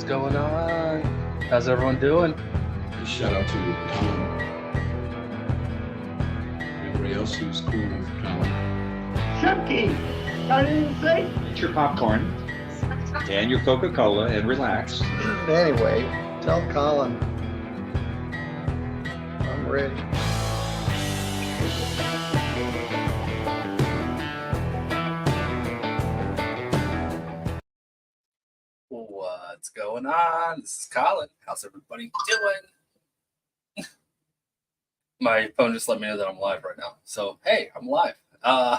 going on? How's everyone doing? Shout out to Colin. Everybody else who's cool with Colin. Chucky, I didn't say. Eat your popcorn and your Coca-Cola and relax. Anyway, tell Colin I'm ready. What's going on? This is Colin. How's everybody doing? My phone just let me know that I'm live right now. So, hey, I'm live.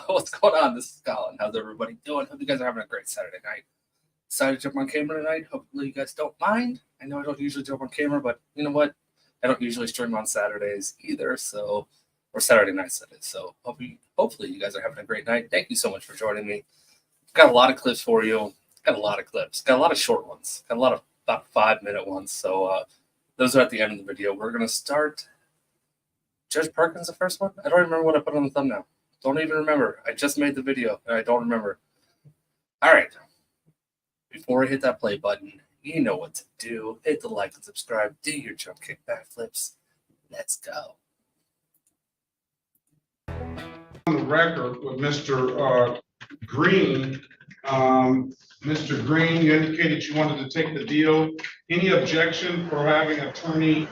What's going on? This is Colin. How's everybody doing? Hope you guys are having a great Saturday night. Decided to jump on camera tonight. Hopefully you guys don't mind. I know I don't usually jump on camera, but you know what? I don't usually stream on Saturdays either, or Saturday nights that is. So hopefully you guys are having a great night. Thank you so much for joining me. Got a lot of clips for you. Got a lot of clips. Got a lot of short ones. Got a lot of about 5-minute ones. So those are at the end of the video. We're going to start Judge Perkins, the first one. I don't remember what I put on the thumbnail. Don't even remember. I just made the video and I don't remember. All right. Before I hit that play button, you know what to do. Hit the like and subscribe. Do your jump kick backflips. Let's go. On the record with Mr. Green. Mr. Green, you indicated you wanted to take the deal. Any objection for having attorney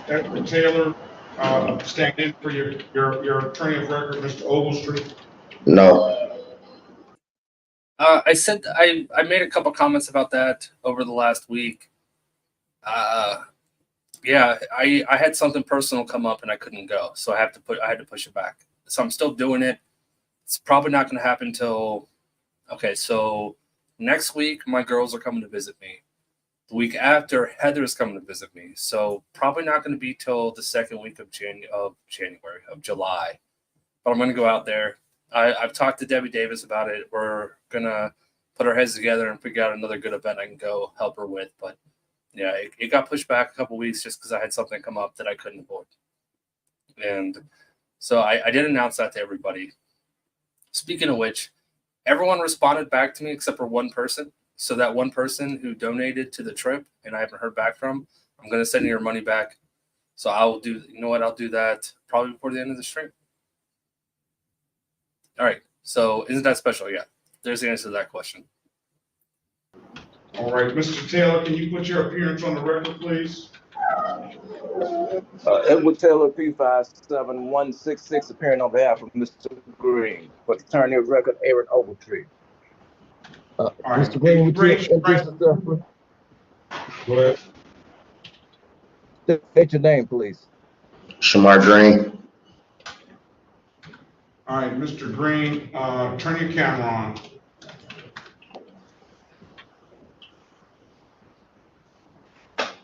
Edward Taylor stand in for your attorney of record, Mr. Ogletree? No. I said I made a couple comments about that over the last week. Yeah, I had something personal come up and I couldn't go, so I had to push it back. So I'm still doing it. It's probably not going to happen till so next week my girls are coming to visit me. The week after, Heather's coming to visit me. So probably not going to be till the second week of July. But I'm going to go out there. I've talked to Debbie Davis about it. We're going to put our heads together and figure out another good event I can go help her with. But, yeah, it got pushed back a couple weeks just because I had something come up that I couldn't avoid. And so I did announce that to everybody. Speaking of which, everyone responded back to me except for one person. So that one person who donated to the trip and I haven't heard back from, I'm going to send your money back. So I'll do that probably before the end of the stream. All right. So isn't that special? Yeah. There's the answer to that question. All right, Mr. Taylor, can you put your appearance on the record, please? Edward Taylor, P57166, appearing on behalf of Mr. Green, for the attorney of record, Aaron Ogletree. All right. Mr. Green, would you introduce yourself? Go ahead. State your name, please. Shamar Green. All right, Mr. Green, turn your camera on.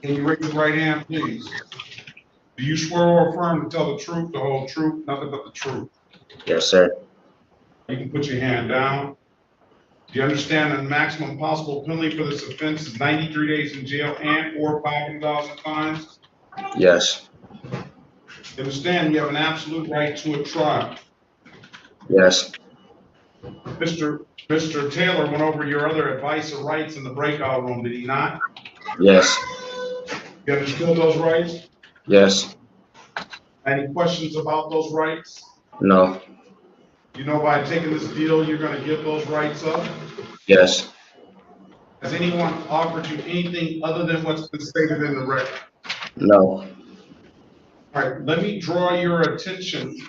Can you raise your right hand, please? Do you swear or affirm to tell the truth, the whole truth, nothing but the truth? Yes, sir. You can put your hand down. Do you understand the maximum possible penalty for this offense is 93 days in jail and or $500 in fines? Yes. You understand you have an absolute right to a trial. Yes. Mr. Taylor went over your other advice or rights in the breakout room, did he not? Yes. You understood those rights? Yes. Any questions about those rights? No. You know by taking this deal, you're going to give those rights up? Yes. Has anyone offered you anything other than what's been stated in the record? No. All right, let me draw your attention.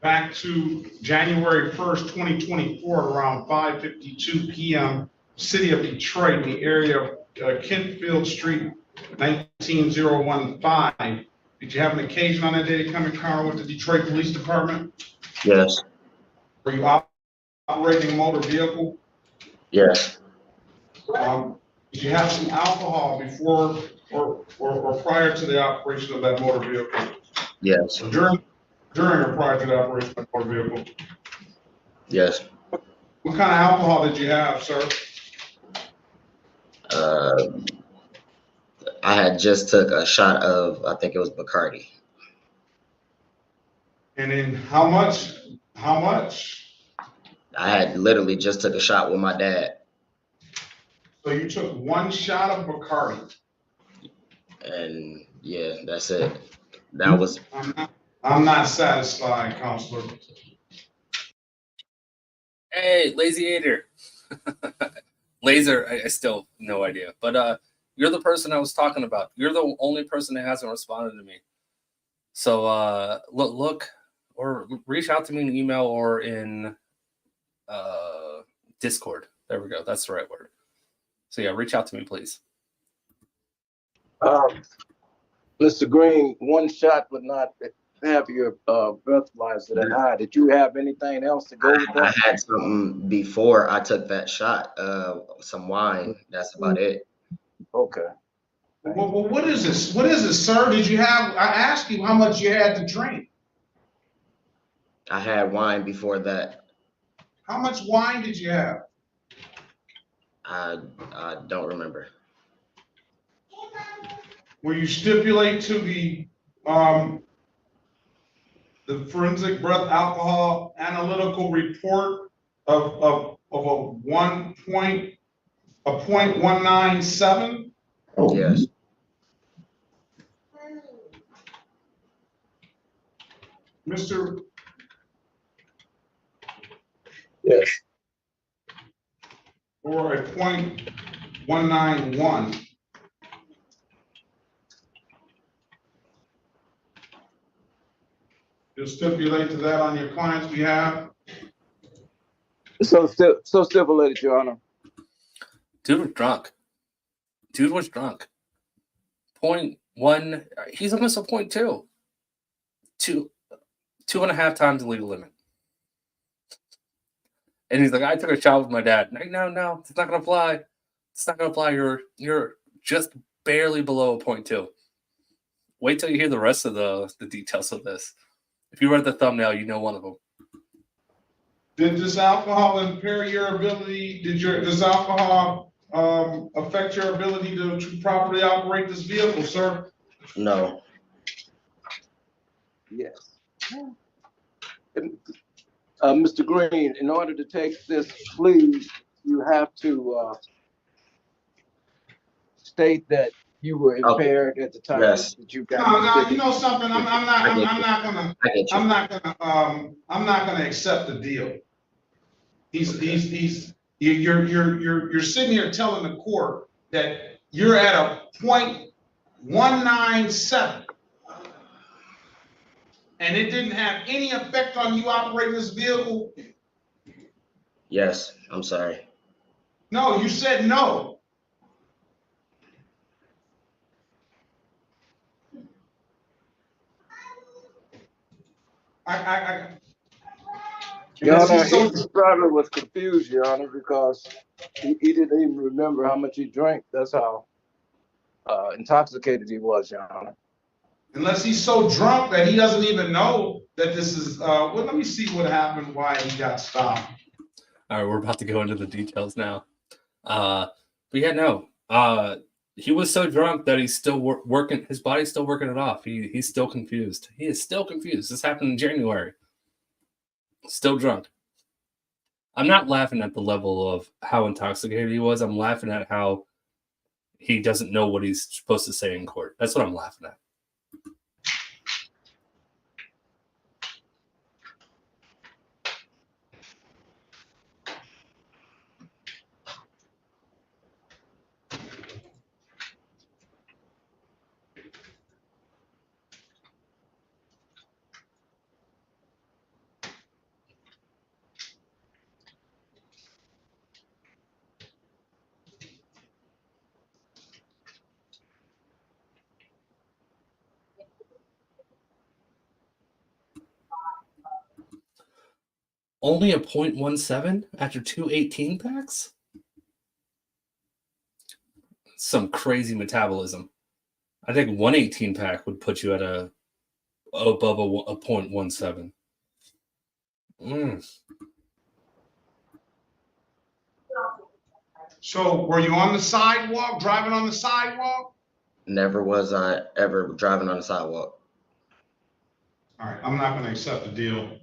Back to January 1st, 2024, around 5:52 p.m., city of Detroit, in the area of Kentfield Street, 19015. Did you have an occasion on that day to come in car with the Detroit Police Department? Yes. Were you operating a motor vehicle? Yes. Did you have some alcohol before or prior to the operation of that motor vehicle? Yes. So during or prior to the operation of the motor vehicle? Yes. What kind of alcohol did you have, sir? I had just took a shot of, I think it was Bacardi. And then how much? How much? I had literally just took a shot with my dad, So you took one shot of Bacardi. and yeah, that's it. That was I'm not satisfied, counselor. Hey, Lazy Eater. Laser, I still no idea. But you're the person I was talking about. You're the only person that hasn't responded to me. So look or reach out to me in email or in Discord. There we go. That's the right word. So yeah, reach out to me, please. Mr. Green, one shot would not have your breathalyzer that high. Did you have anything else to go with I that? had something before I took that shot, some wine. That's about it. Okay. Well, what is this? What is this, sir? Did you have? I asked you how much you had to drink. I had wine before that. How much wine did you have? I don't remember. Will you stipulate to the forensic breath alcohol analytical report of a 0.197? Yes. Mr. Yes. Or a 0.191. You'll stipulate to that on your client's behalf? So stipulated, Your Honor. Dude was drunk. Dude was drunk. 0.1. He's almost a 0.2. 2.5 times the legal limit. And he's like, I took a shot with my dad. Like, no, it's not gonna fly. It's not gonna fly. You're just barely below a 0.2. Wait till you hear the rest of the details of this. If you read the thumbnail, you know one of them. Did this alcohol impair your ability? Does alcohol affect your ability to properly operate this vehicle, sir? No. Yes. Mr. Green, in order to take this plea, you have to state that you were impaired at the time Yes. that you got. No, you know something. I'm not gonna accept the deal. You're sitting here telling the court that you're at a 0.197. And it didn't have any effect on you operating this vehicle? Yes. I'm sorry. No, you said no. Your Honor, he probably was confused, Your Honor, because he didn't even remember how much he drank. That's how intoxicated he was, Your Honor. Unless he's so drunk that he doesn't even know that this is, well, let me see what happened, why he got stopped. All right, we're about to go into the details now. But yeah, no. He was so drunk that he's still working. His body's still working it off. He's still confused. He is still confused. This happened in January. Still drunk. I'm not laughing at the level of how intoxicated he was. I'm laughing at how he doesn't know what he's supposed to say in court. That's what I'm laughing at. Only a 0.17 after 2 18 packs? Some crazy metabolism. I think 1 18 pack would put you at above a 0.17. So were you on the sidewalk, driving on the sidewalk? Never was I ever driving on the sidewalk. All right, I'm not gonna accept the deal.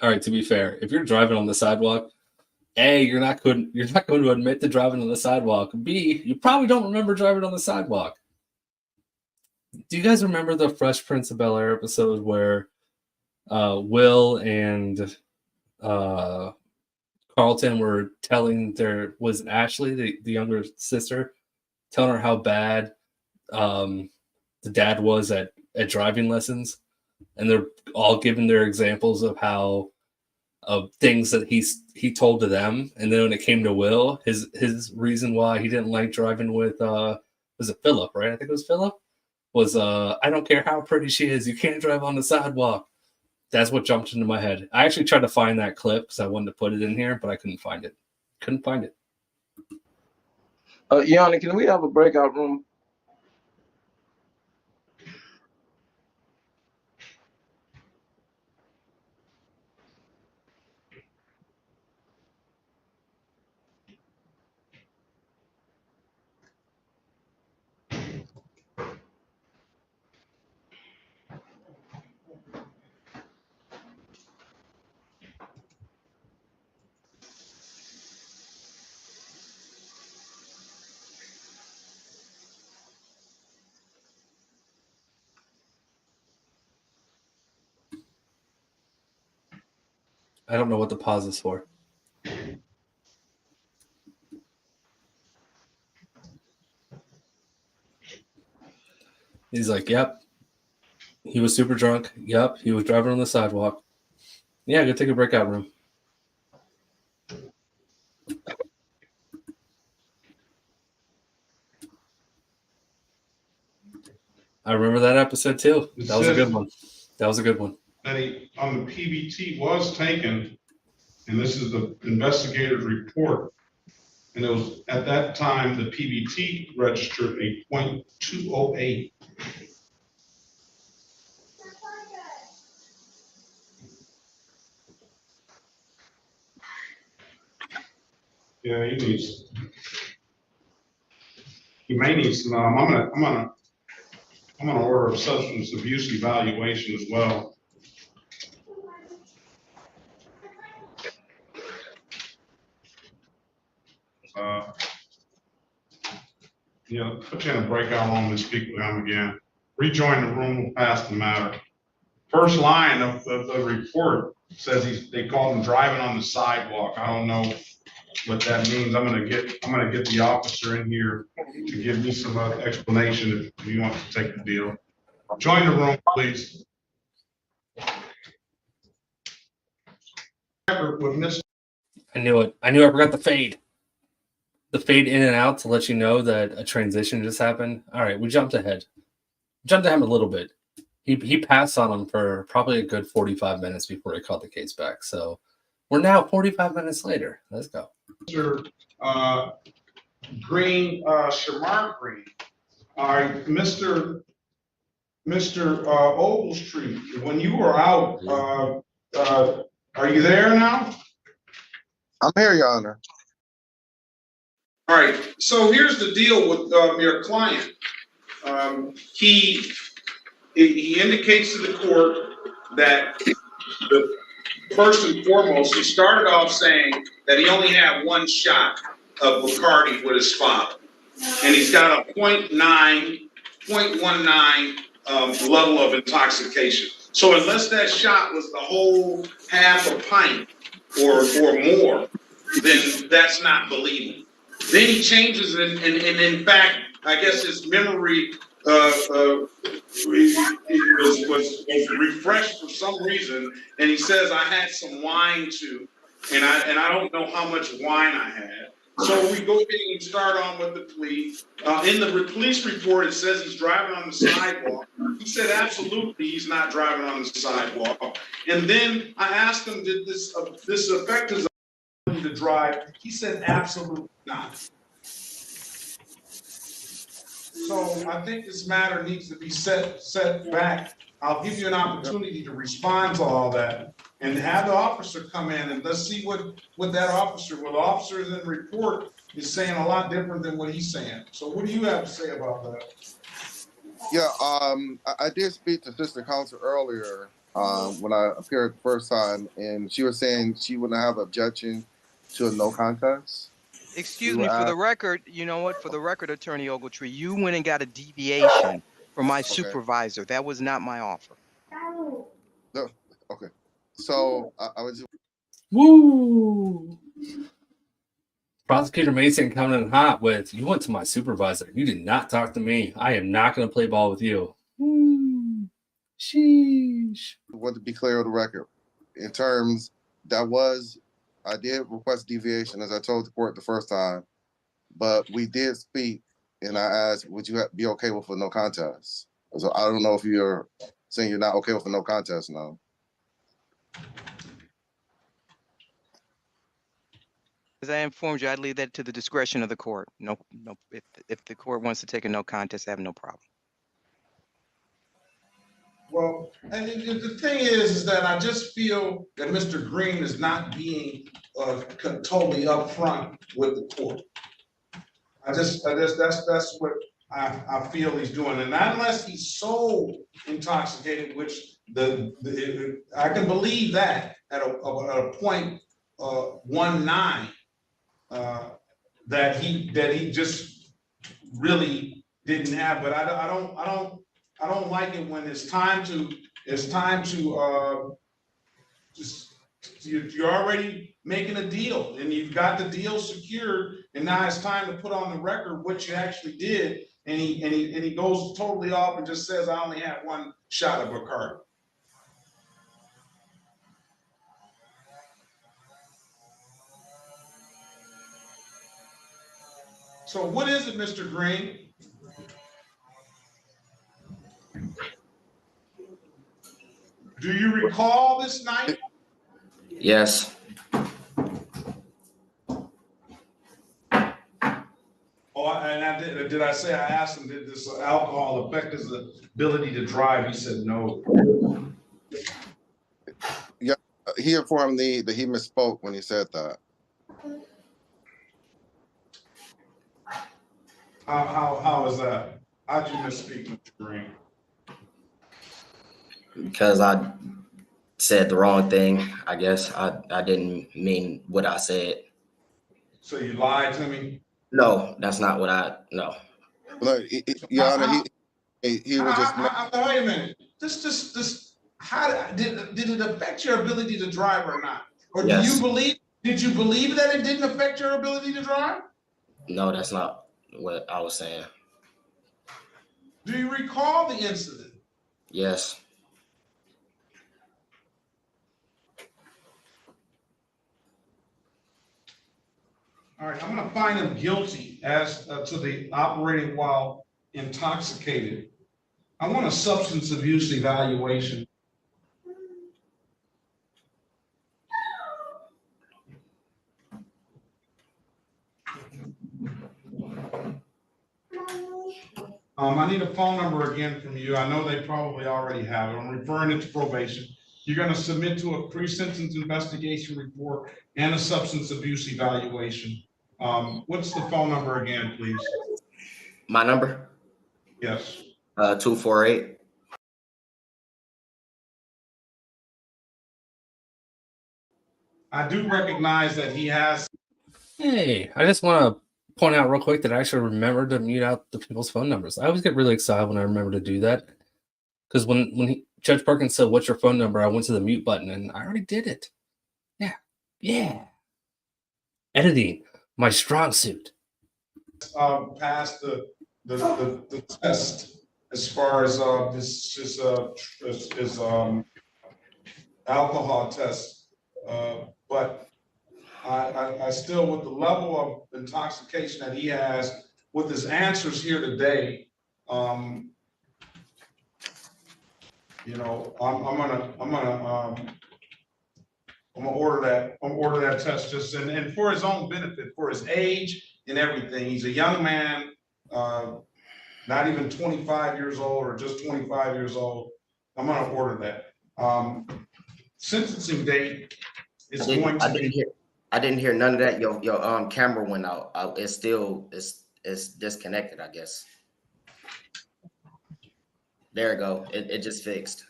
All right, to be fair, if you're driving on the sidewalk, A, you're not going to admit to driving on the sidewalk. B, you probably don't remember driving on the sidewalk. Do you guys remember the Fresh Prince of Bel-Air episode where Will and Carlton were telling was Ashley, the younger sister, telling her how bad the dad was at driving lessons, and they're all giving their examples of how of things that he told to them, and then when it came to Will, his reason why he didn't like driving with was it Philip, right? I think it was Philip. Was I don't care how pretty she is, you can't drive on the sidewalk. That's what jumped into my head. I actually tried to find that clip because I wanted to put it in here, but I couldn't find it. Yanni, can we have a breakout room? I don't know what the pause is for. He's like, yep. He was super drunk. Yep. He was driving on the sidewalk. Yeah, go take a breakout room. I remember that episode too. That was a good one. That he on the PBT was taken, and this is the investigator's report. And it was at that time the PBT registered a .208. Yeah, he may need some. I'm gonna order a substance abuse evaluation as well. Put you in a breakout room and speak with him again. Rejoin the room, we'll pass the matter. First line of the report says they called him driving on the sidewalk. I don't know what that means. I'm gonna get the officer in here to give me some explanation if you want to take the deal. Join the room, please. With Miss. I knew it. I forgot the fade. The fade in and out to let you know that a transition just happened. All right, we jumped ahead. Jumped ahead a little bit. He passed on him for probably a good 45 minutes before he called the case back. So we're now 45 minutes later. Let's go. Mr. Green, Shamar Green. All right, Mr. Ogletree, when you were out, are you there now? I'm here, Your Honor. All right, so here's the deal with your client. He indicates to the court that first and foremost, he started off saying that he only had one shot of Bacardi with his father. And he's got a 0.19 level of intoxication. So unless that shot was the whole half a pint or more, then that's not believable. Then he changes it, and in fact, I guess his memory was refreshed for some reason, and he says, I had some wine too, and I don't know how much wine I had. So we go ahead and start on with the plea. In the police report, it says he's driving on the sidewalk. He said absolutely he's not driving on the sidewalk. And then I asked him, did this affect his ability to drive? He said absolutely not. So I think this matter needs to be set back. I'll give you an opportunity to respond to all that and have the officer come in and let's see what that officer, what the officer in the report is saying a lot different than what he's saying. So what do you have to say about that? Yeah, I did speak to Sister Counsel earlier when I appeared the first time, and she was saying she wouldn't have objection to a no contest. Excuse We me, were for the asked- record, you know what? For the record, Attorney Ogletree, you went and got a deviation from my Okay. supervisor. That was not my offer. No, okay. So I was just, Woo! Prosecutor Mason coming in hot with, you went to my supervisor. You did not talk to me. I am not going to play ball with you. Woo! Sheesh. want to be clear on the record. In terms, I did request deviation, as I told the court the first time, but we did speak, and I asked, would you be okay with a no contest? So I don't know if you're saying you're not okay with a no contest now. As I informed you, I'd leave that to the discretion of the court. No, if the court wants to take a no contest, I have no problem. Well, and the thing is that I just feel that Mr. Green is not being totally upfront with the court. That's what I feel he's doing, and not unless he's so intoxicated, which I can believe that at a point 19 that he just really didn't have. But I don't like it when it's time to just you're already making a deal and you've got the deal secured, and now it's time to put on the record what you actually did, and he goes totally off and just says, I only had one shot of Bacardi. So what is it, Mr. Green? Do you recall this night? Yes. Oh, and did I say, I asked him, did this alcohol affect his ability to drive? He said no. Yeah, he informed me that he misspoke when he said that. How is that? How'd you misspeak, Mr. Green? Because I said the wrong thing, I guess. I didn't mean what I said. So you lied to me? No, that's not what no. Look, Your Honor, he was just. Wait a minute. How did it affect your ability to drive or not? Or Yes. did you believe that it didn't affect your ability to drive? No, that's not what I was saying. Do you recall the incident? Yes. All right, I'm gonna find him guilty as to the operating while intoxicated. I want a substance abuse evaluation. I need a phone number again from you. I know they probably already have it. I'm referring it to probation. You're gonna submit to a pre-sentence investigation report and a substance abuse evaluation. What's the phone number again, please? My number? Yes. 248. I do recognize that he has. Hey, I just want to point out real quick that I actually remembered to mute out the people's phone numbers. I always get really excited when I remember to do that. Because when Judge Perkins said, what's your phone number? I went to the mute button and I already did it. Yeah. Editing, my strong suit. Passed the test as far as this alcohol test, but I still, with the level of intoxication that he has, with his answers here today, you know, I'm gonna order that test just and for his own benefit, for his age and everything. He's a young man. not even 25 years old or just 25 years old. I'm gonna order that. Sentencing date is going to be. I didn't hear none of that. Your camera went out. It's still it's disconnected, I guess. There we go. It just fixed.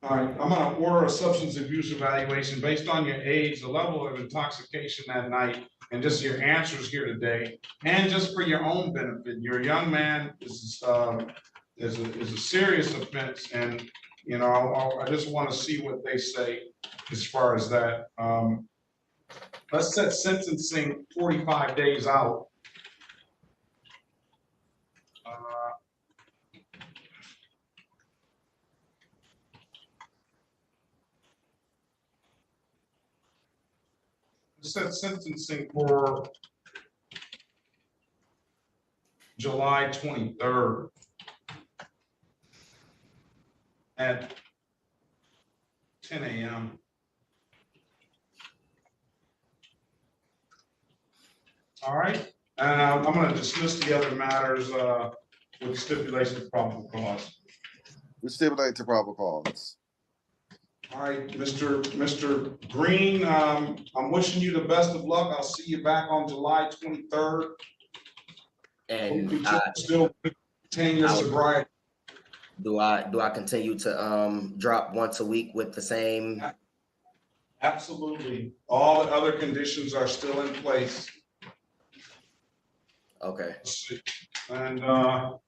All right, I'm gonna order a substance abuse evaluation based on your age, the level of intoxication that night, and just your answers here today, and just for your own benefit. You're a young man. This is a serious offense, and you know I just want to see what they say as far as that. Let's set sentencing 45 days out. Set sentencing for July 23rd at 10 a.m. All right, and I'm going to dismiss the other matters with stipulation of probable cause. We stipulate to probable cause. All right, Mr. Green, I'm wishing you the best of luck. I'll see you back on July 23rd. And still maintain your sobriety. do I continue to drop once a week with the same? Absolutely. All the other conditions are still in place. Okay. And all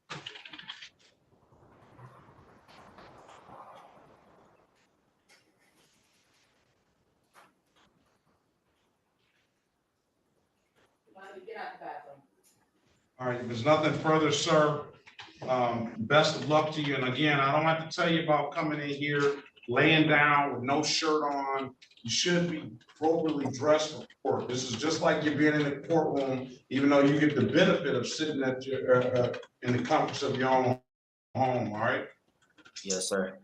right, if there's nothing further, sir, best of luck to you. And again, I don't have to tell you about coming in here, laying down with no shirt on. You should be appropriately dressed for court. This is just like you being in the courtroom, even though you get the benefit of sitting at your, in the comforts of your own home, all right? Yes, sir.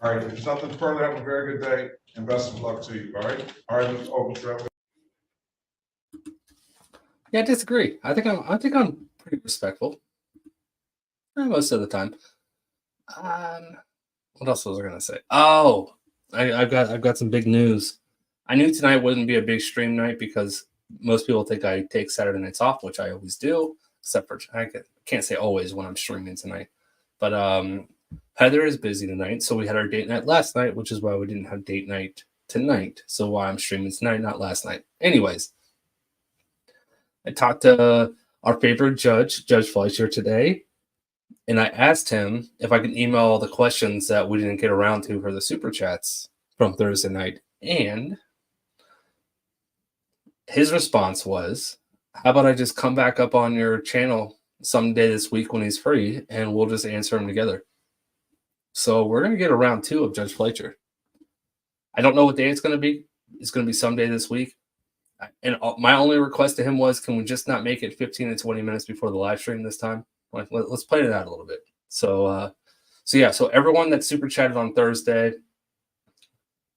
All right, if there's nothing further, have a very good day and best of luck to you, all right? All right, Mr. Overstreet. Yeah, I disagree. I think I'm pretty respectful most of the time. What else was I gonna say? Oh, I've got some big news. I knew tonight wouldn't be a big stream night because most people think I take Saturday nights off, which I always do, except for I can't say always when I'm streaming tonight. But Heather is busy tonight, so we had our date night last night, which is why we didn't have date night tonight. So why I'm streaming tonight, not last night. Anyways, I talked to our favorite judge, Judge Fleischer, today, and I asked him if I could email all the questions that we didn't get around to for the super chats from Thursday night. And his response was, how about I just come back up on your channel someday this week when he's free, and we'll just answer them together. So we're going to get a round 2 of Judge Fleischer. I don't know what day it's going to be. It's going to be someday this week. And my only request to him was, can we just not make it 15 to 20 minutes before the live stream this time? Like, let's play it out a little bit. So everyone that super chatted on Thursday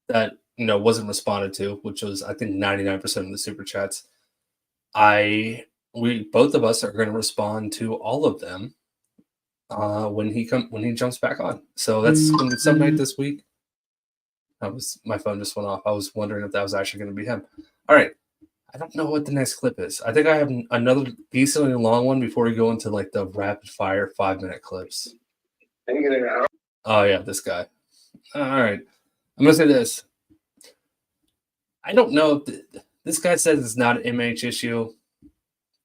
that, wasn't responded to, which was, I think, 99% of the super chats, both of us are going to respond to all of them when he jumps back on. So that's going to be some night this week. My phone just went off. I was wondering if that was actually going to be him. All right. I don't know what the next clip is. I think I have another decently long one before we go into like the rapid fire 5-minute clips. Oh yeah, this guy. All right. I'm going to say this. I don't know if this guy says it's not an MH issue.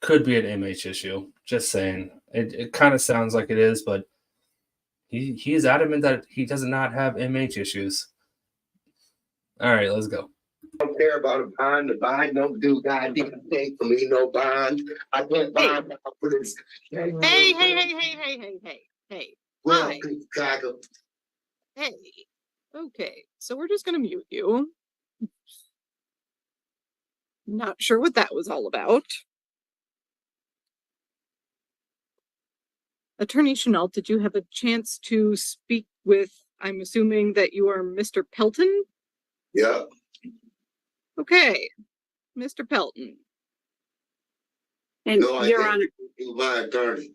Could be an MH issue. Just saying. It kind of sounds like it is, but he is adamant that he does not have MH issues. All right, let's go. I don't care about a bond. The bond don't do goddamn thing for me. No bond. I can't bond for this. Hey. Well, Hi. Chicago. Hey. Okay, so we're just gonna mute you. Not sure what that was all about. Attorney Chanel, did you have a chance to speak with, I'm assuming that you are Mr. Pelton? Yeah. Okay, Mr. Pelton. And no, you're on my attorney.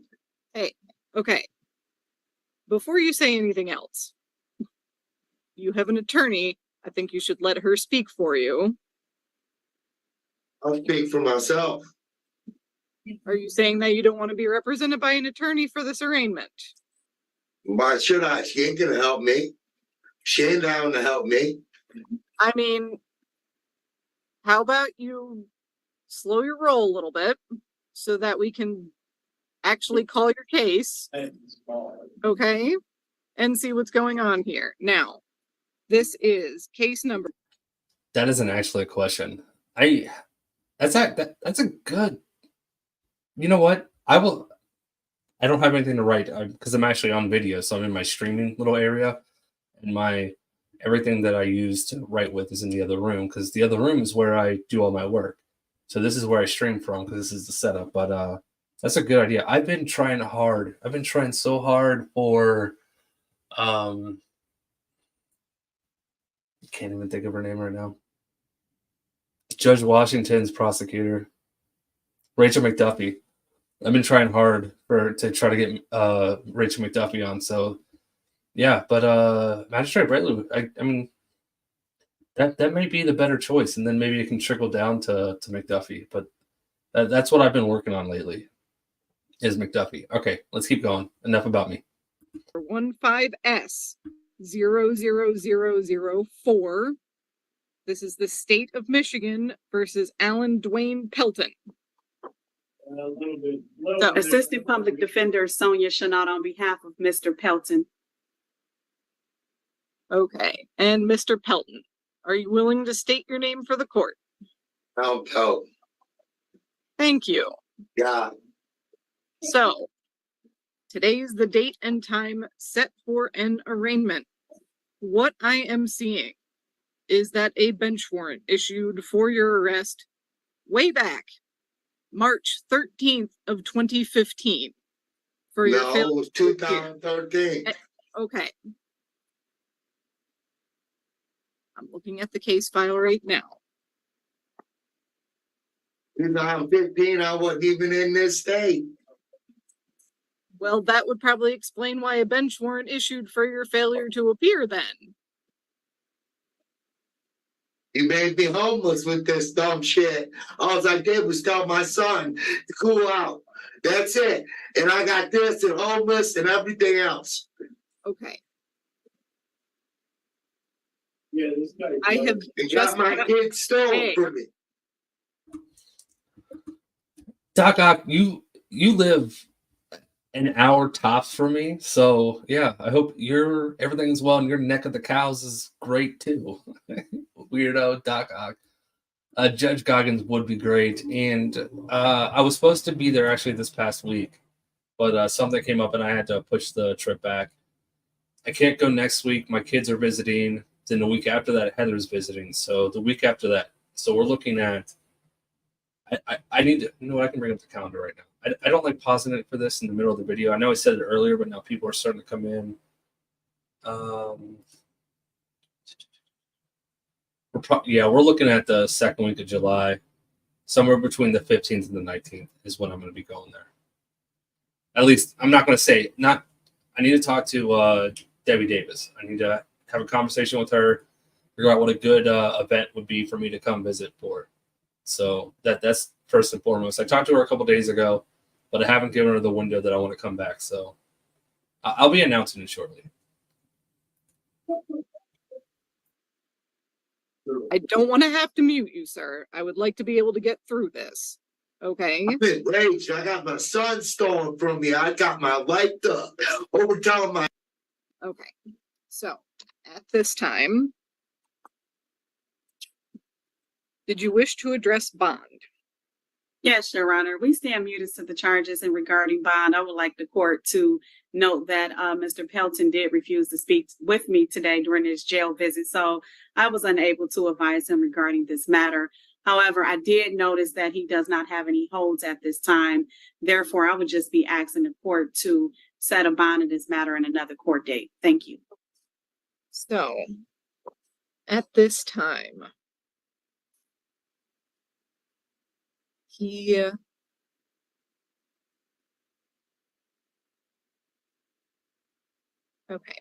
Okay. Before you say anything else, you have an attorney. I think you should let her speak for you. I'll speak for myself. Are you saying that you don't want to be represented by an attorney for this arraignment? Why should I? She ain't gonna help me. She ain't down to help me. I mean, how about you slow your roll a little bit so that we can actually call your case, okay, and see what's going on here. Now, this is case number. That isn't actually a question. That's a good. You know what? I don't have anything to write because I'm actually on video, so I'm in my streaming little area, and everything that I use to write with is in the other room because the other room is where I do all my work. So this is where I stream from because this is the setup. But that's a good idea. I've been trying hard. I've been trying so hard for can't even think of her name right now. Judge Washington's prosecutor, Rachel McDuffie. I've been trying hard to try to get Rachel McDuffie on. So yeah, but Magistrate Brightly, I mean that may be the better choice, and then maybe it can trickle down to McDuffie. But that's what I've been working on lately. Is McDuffie. Okay, let's keep going. Enough about me. 15S00004. This is the state of Michigan versus Alan Dwayne Pelton. So, Assistant Public Defender Sonia Chanat on behalf of Mr. Pelton. Okay, and Mr. Pelton, are you willing to state your name for the court? Alan Pelton. Thank you. Yeah. So, today's the date and time set for an arraignment. What I am seeing is that a bench warrant issued for your arrest way back March 13th of 2015 for your No, it was 2013. Okay. I'm looking at the case file right now. 2015, I wasn't even in this state. Well, that would probably explain why a bench warrant issued for your failure to appear then. You made me homeless with this dumb shit. All I did was tell my son to cool out. That's it. And I got this and homeless and everything else. Okay. Yeah, this guy. I have And just got my kids stolen from me. Doc Ock, you live an hour tops from me, so yeah, I hope everything's well and your neck of the cows is great too. Weirdo Doc Ock. Judge Goggins would be great, and I was supposed to be there actually this past week, but something came up and I had to push the trip back. I can't go next week. My kids are visiting. Then the week after that, Heather's visiting. So the week after that, so we're looking at. I need to. You know what? I can bring up the calendar right now. I don't like pausing it for this in the middle of the video. I know I said it earlier, but now people are starting to come in. We're looking at the second week of July, somewhere between the 15th and the 19th is when I'm going to be going there. At least I'm not going to say not. I need to talk to Debbie Davis. I need to have a conversation with her, figure out what a good event would be for me to come visit for. So that's first and foremost. I talked to her a couple days ago, but I haven't given her the window that I want to come back. So I'll be announcing it shortly. I don't want to have to mute you, sir. I would like to be able to get through this. Okay. I've been raged. I got my son stolen from me. I got my light up. Over telling my. Okay. So at this time, did you wish to address bond? Yes, Your Honor. We stand muted to the charges and regarding bond. I would like the court to note that Mr. Pelton did refuse to speak with me today during his jail visit, so I was unable to advise him regarding this matter. However, I did notice that he does not have any holds at this time. Therefore, I would just be asking the court to set a bond in this matter in another court date. Thank you. So at this time, he Okay.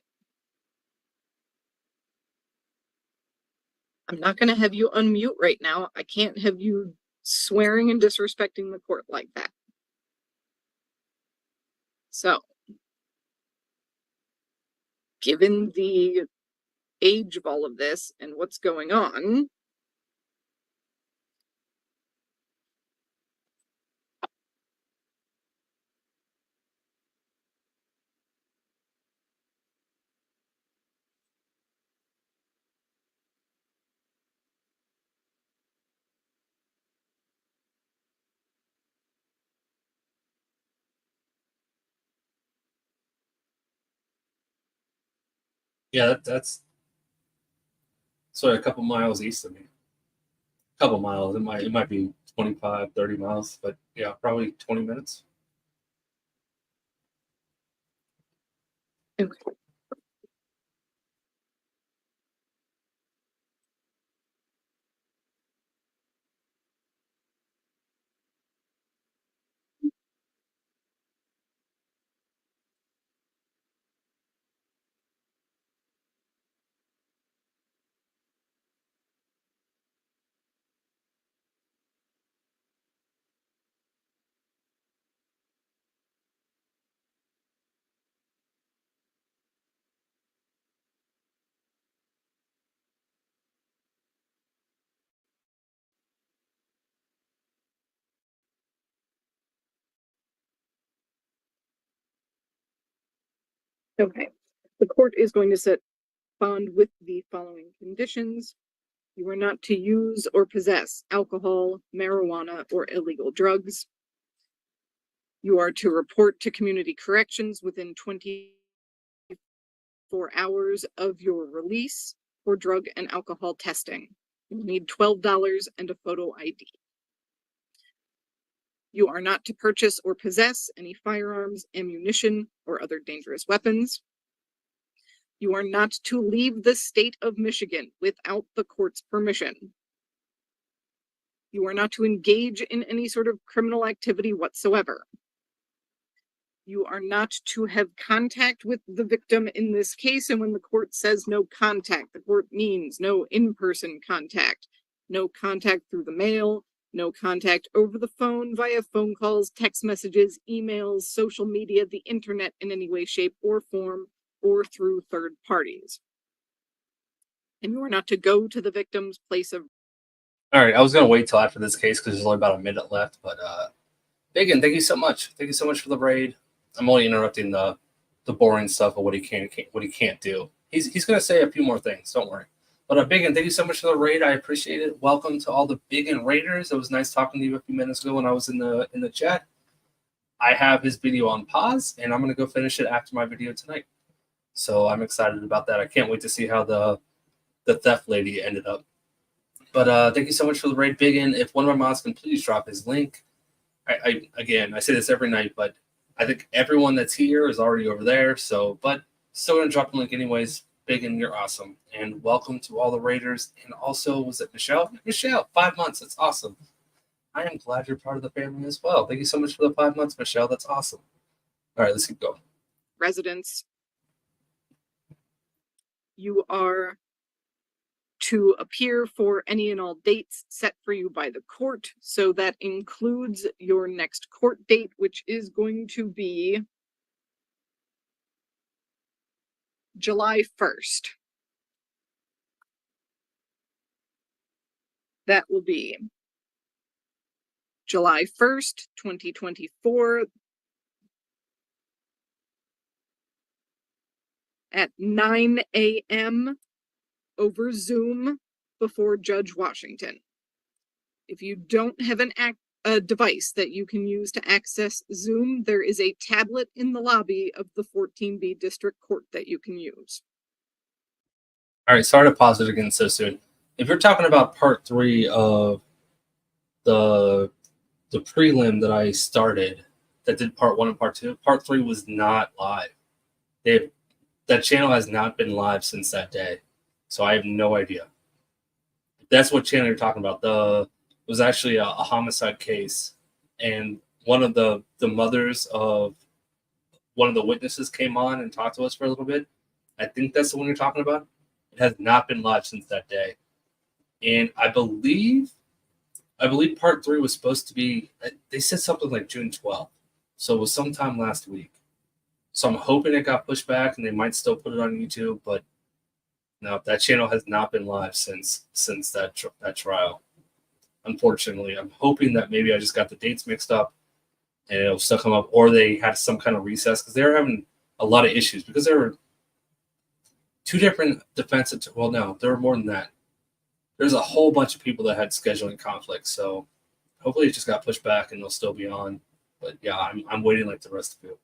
I'm not going to have you unmute right now. I can't have you swearing and disrespecting the court like that. So, given the age of all of this and what's going on, Yeah, that's sort of a couple miles east of me. A couple miles. It might be 25, 30 miles, but yeah, probably 20 minutes. okay. Okay. The court is going to set bond with the following conditions. You are not to use or possess alcohol, marijuana, or illegal drugs. You are to report to community corrections within 24 hours of your release for drug and alcohol testing. You need $12 and a photo ID. You are not to purchase or possess any firearms, ammunition, or other dangerous weapons. You are not to leave the state of Michigan without the court's permission. You are not to engage in any sort of criminal activity whatsoever. You are not to have contact with the victim in this case, and when the court says no contact, the court means no in-person contact, no contact through the mail, no contact over the phone, via phone calls, text messages, emails, social media, the internet in any way, shape, or form, or through third parties. And you are not to go to the victim's place of... All right, I was going to wait till after this case because there's only about a minute left, but Biggin, thank you so much. Thank you so much for the raid. I'm only interrupting the boring stuff of what he can't do. He's going to say a few more things, don't worry. But Biggin, thank you so much for the raid. I appreciate it. Welcome to all the Biggin raiders. It was nice talking to you a few minutes ago when I was in the chat. I have his video on pause, and I'm going to go finish it after my video tonight. So I'm excited about that. I can't wait to see how the theft lady ended up. But thank you so much for the raid, Biggin. If one of my mods can please drop his link. Again, I say this every night, but I think everyone that's here is already over there. So, but still going to drop the link anyways. Biggin, you're awesome. And welcome to all the raiders. And also, was it Michelle? Michelle, 5 months. That's awesome. I am glad you're part of the family as well. Thank you so much for the 5 months, Michelle. That's awesome. All right, let's keep going. Residents. You are to appear for any and all dates set for you by the court. So that includes your next court date, which is going to be July 1st. That will be July 1st, 2024 at 9 a.m. over Zoom before Judge Washington. If you don't have a device that you can use to access Zoom, there is a tablet in the lobby of the 14B District Court that you can use. All right, sorry to pause it again so soon. If you're talking about part 3 of the prelim that I started, that did part 1 and part 2, part 3 was not live. That channel has not been live since that day, so I have no idea. If that's what channel you're talking about. It was actually a homicide case, and one of the mothers of one of the witnesses came on and talked to us for a little bit. I think that's the one you're talking about. It has not been live since that day. And I believe part 3 was supposed to be, they said something like June 12th. So it was sometime last week. So I'm hoping it got pushed back and they might still put it on YouTube, but no, that channel has not been live since that trial. Unfortunately, I'm hoping that maybe I just got the dates mixed up and it'll still come up, or they had some kind of recess because they're having a lot of issues because there were 2 different defensive. Well, no, there were more than that. There's a whole bunch of people that had scheduling conflicts, so hopefully it just got pushed back and they'll still be on. But yeah, I'm waiting like the rest of you,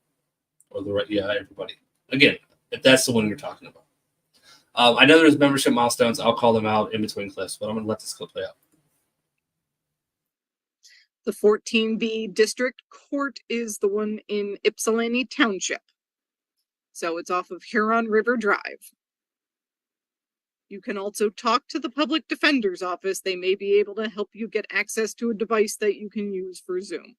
or everybody. Again, if that's the one you're talking about. I know there's membership milestones. I'll call them out in between clips, but I'm going to let this clip play out. The 14B District Court is the one in Ypsilanti Township. So it's off of Huron River Drive. You can also talk to the Public Defender's Office. They may be able to help you get access to a device that you can use for Zoom.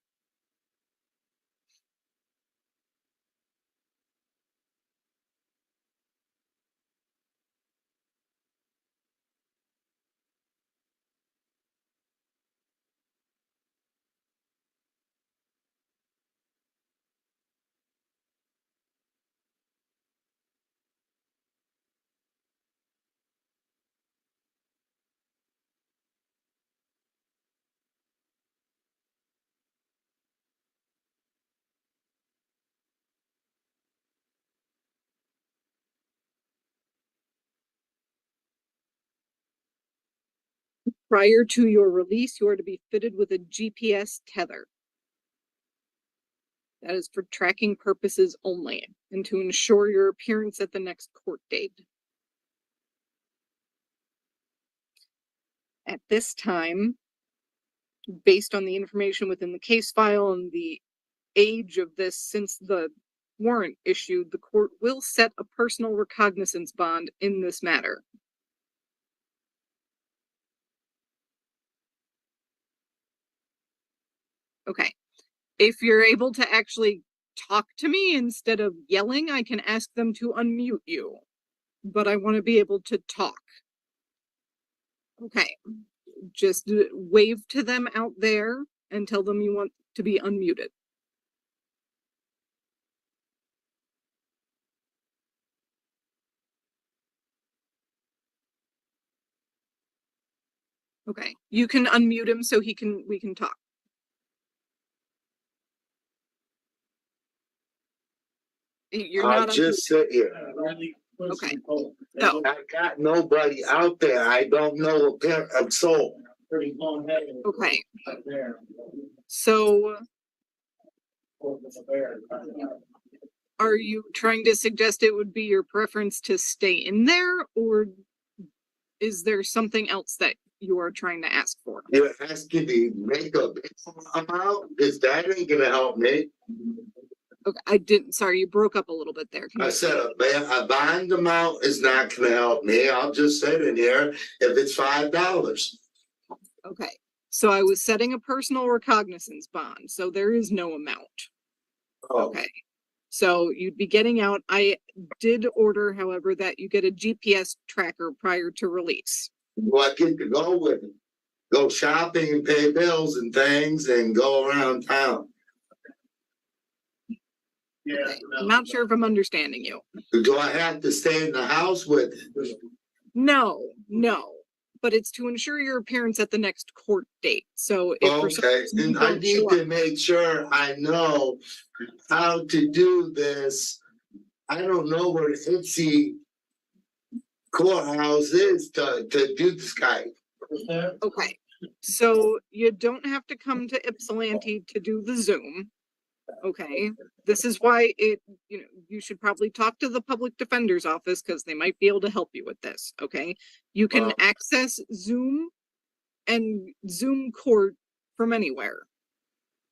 Prior to your release, you are to be fitted with a GPS tether. That is for tracking purposes only and to ensure your appearance at the next court date. At this time, based on the information within the case file and the age of this since the warrant issued, the court will set a personal recognizance bond in this matter. Okay. If you're able to actually talk to me instead of yelling, I can ask them to unmute you. But I want to be able to talk. Okay. Just wave to them out there and tell them you want to be unmuted. Okay. You can unmute him so we can talk. You're not just sit here. Okay. So I got nobody out there. I don't know a pair of soul. okay. So are you trying to suggest it would be your preference to stay in there, or is there something else that you are trying to ask for? You're asking me to make a big amount? Because that ain't gonna help me. Okay, sorry, you broke up a little bit there. I said a bond amount is not gonna help me. I'll just sit in here if it's $5. Okay, so I was setting a personal recognizance bond, so there is no amount. Oh. Okay, so you'd be getting out. I did order, however, that you get a GPS tracker prior to release. Well, I get to go with it. Go shopping and pay bills and things and go around town. Yeah, okay. I'm not sure if I'm understanding you. Do I have to stay in the house with it? No. But it's to ensure your appearance at the next court date. So if for some reason and I need to make sure I know how to do this. I don't know where the Ipsy courthouse is to do the Skype. Okay, so you don't have to come to Ypsilanti to do the Zoom. Okay, this is why you should probably talk to the Public Defender's Office because they might be able to help you with this. Okay, you can access Zoom and Zoom court from anywhere.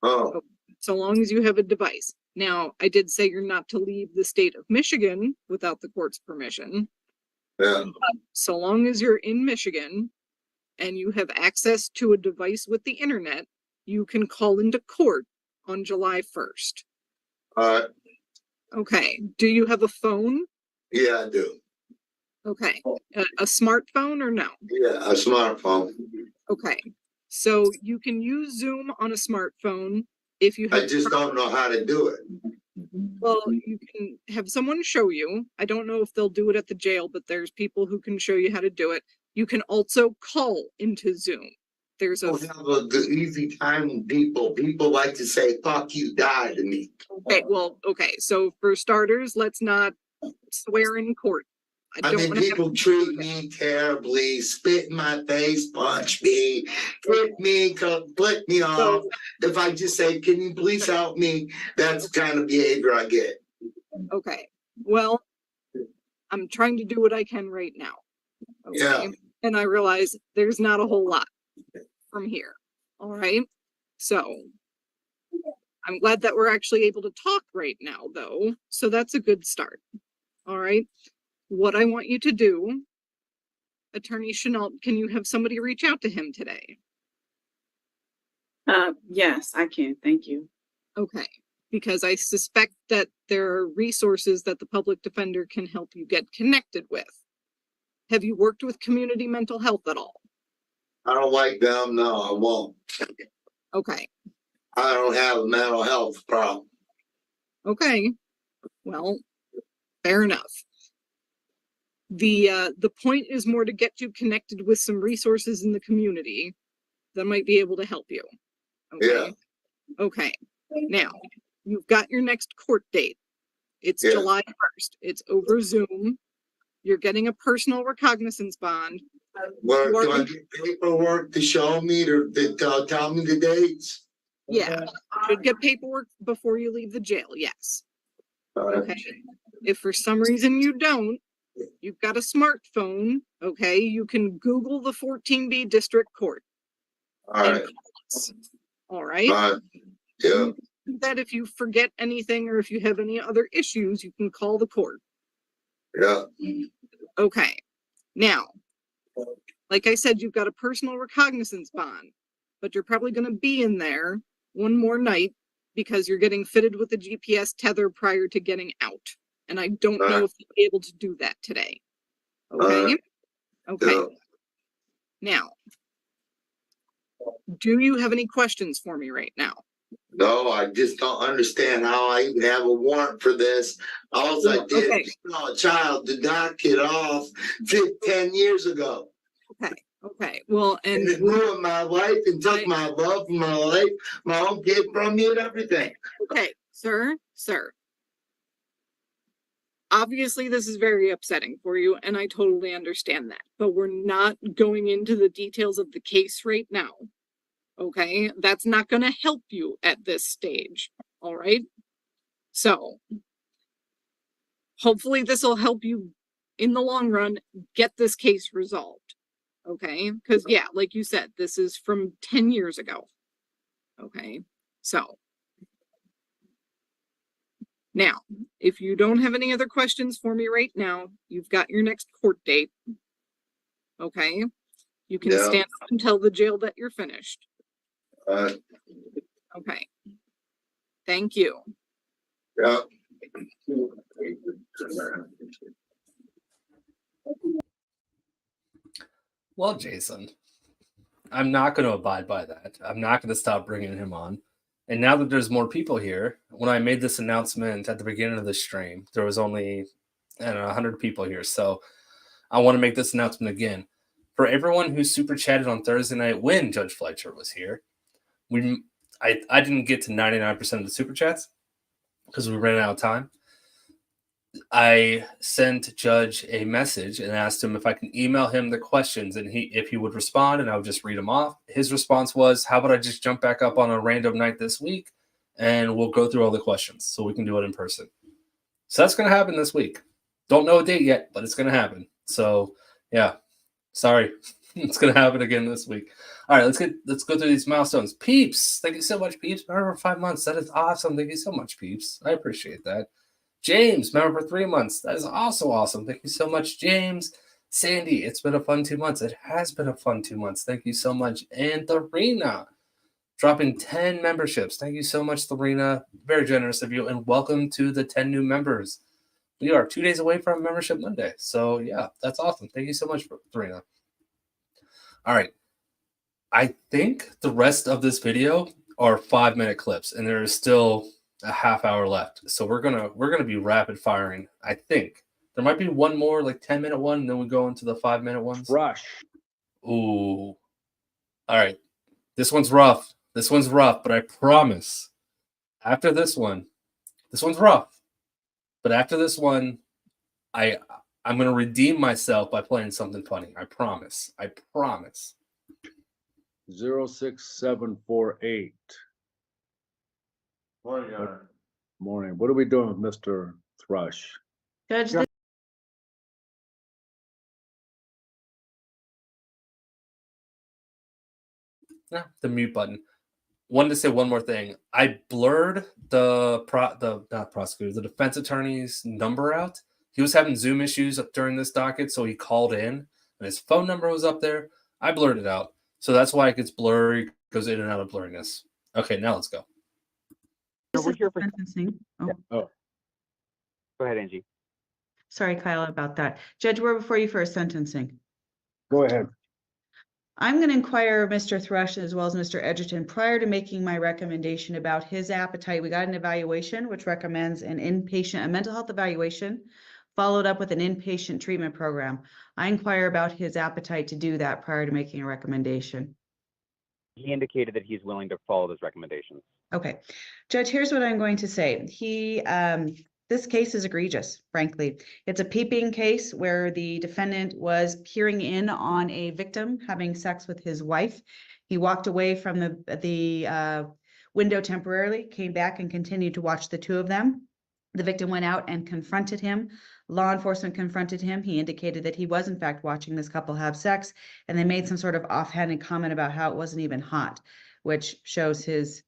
Oh, so long as you have a device. Now, I did say you're not to leave the state of Michigan without the court's permission. Yeah. So long as you're in Michigan and you have access to a device with the internet, you can call into court on July 1st. All right. Okay. Do you have a phone? Yeah, I do. Okay. A smartphone or no? Yeah, a smartphone. Okay. So you can use Zoom on a smartphone if you have. I just don't know how to do it. Well, you can have someone show you. I don't know if they'll do it at the jail, but there's people who can show you how to do it. You can also call into Zoom. There's I don't have a easy time with people. People like to say, fuck you, die to me. Okay, well, okay. So for starters, let's not swear in court. I mean, people treat me terribly, spit in my face, punch me, hit me, flick me off. If I just say, can you please help me? That's the kind of behavior I get. Okay. Well, I'm trying to do what I can right now. Okay? Yeah. And I realize there's not a whole lot from here. All right. So I'm glad that we're actually able to talk right now, though. So that's a good start. All right. What I want you to do, Attorney Chenault, can you have somebody reach out to him today? Yes, I can. Thank you. Okay. Because I suspect that there are resources that the public defender can help you get connected with. Have you worked with community mental health at all? I don't like them. No, I won't. Okay. I don't have a mental health problem. Okay. Well, fair enough. The point is more to get you connected with some resources in the community that might be able to help you. Okay. Yeah. Okay. Now, you've got your next court date. It's July 1st. It's over Zoom. You're getting a personal recognizance bond. Where do I get paperwork to show me to tell me the dates? Yeah. Should get paperwork before you leave the jail. Yes. Okay. If for some reason you don't, you've got a smartphone, okay, you can Google the 14B district court. All right. All right. Yeah. That if you forget anything or if you have any other issues, you can call the court. Yeah. Okay. Now, like I said, you've got a personal recognizance bond, but you're probably going to be in there one more night because you're getting fitted with a GPS tether prior to getting out. And I don't know if you'll be able to do that today. Okay. Okay. Yeah. Now, do you have any questions for me right now? No, I just don't understand how I even have a warrant for this. All I did was tell a child to knock it off 10 years ago. Okay. Okay. Well, and it ruined my life and took my love from my life, my own kid from me and everything. Okay, sir. Obviously, this is very upsetting for you, and I totally understand that. But we're not going into the details of the case right now. Okay? That's not going to help you at this stage. All right? So, hopefully this will help you in the long run get this case resolved. Okay? Because, yeah, like you said, this is from 10 years ago. Okay? So, now, if you don't have any other questions for me right now, you've got your next court date. Okay? You can stand up and tell the jail that you're finished. Okay. Thank you. Yeah. Well, Jason, I'm not going to abide by that. I'm not going to stop bringing him on. And now that there's more people here, when I made this announcement at the beginning of the stream, there was only 100 people here. So I want to make this announcement again. For everyone who super chatted on Thursday night when Judge Fletcher was here, I didn't get to 99% of the super chats because we ran out of time. I sent Judge a message and asked him if I can email him the questions and if he would respond, and I would just read them off. His response was, how about I just jump back up on a random night this week and we'll go through all the questions so we can do it in person. So that's going to happen this week. Don't know a date yet, but it's going to happen. So yeah, sorry. It's going to happen again this week. All right, let's go through these milestones. Peeps, thank you so much, Peeps. Member for 5 months. That is awesome. Thank you so much, Peeps. I appreciate that. James, member for 3 months. That is also awesome. Thank you so much, James. Sandy, it's been a fun 2 months. It has been a fun 2 months. Thank you so much. And Tharina, dropping 10 memberships. Thank you so much, Tharina. Very generous of you. And welcome to the 10 new members. we are 2 days away from Membership Monday. So yeah, that's awesome. Thank you so much, Farina. All right. I think the rest of this video are 5-minute clips, and there is still a half hour left. So we're gonna be rapid firing. I think there might be one more like 10-minute one, and then we go into the 5-minute ones. Rush. Ooh. All right. This one's rough. But I promise after this one's rough. But after this one, I'm gonna redeem myself by playing something funny. I promise. 06748. Morning, Your Honor. Morning. What are we doing with Mr. Thrush? Judge, The mute button. Wanted to say one more thing. I blurred the defense attorney's number out. He was having Zoom issues during this docket, so he called in, and his phone number was up there. I blurred it out, so that's why it gets blurry, goes in and out of blurriness. Okay, now let's go. we're here for sentencing. Oh, Oh, Go ahead, Angie. sorry, Kyle, about that. Judge, we're before you for sentencing. go ahead. I'm going to inquire of Mr. Thrush as well as Mr. Edgerton prior to making my recommendation about his appetite. We got an evaluation which recommends a mental health evaluation followed up with an inpatient treatment program. I inquire about his appetite to do that prior to making a recommendation. He indicated that he's willing to follow those recommendations. Okay, Judge, here's what I'm going to say. This case is egregious, frankly. It's a peeping case where the defendant was peering in on a victim having sex with his wife. He walked away from the window temporarily, came back and continued to watch the two of them. The victim went out and confronted him. Law enforcement confronted him. He indicated that he was in fact watching this couple have sex, and they made some sort of offhanded comment about how it wasn't even hot, which shows his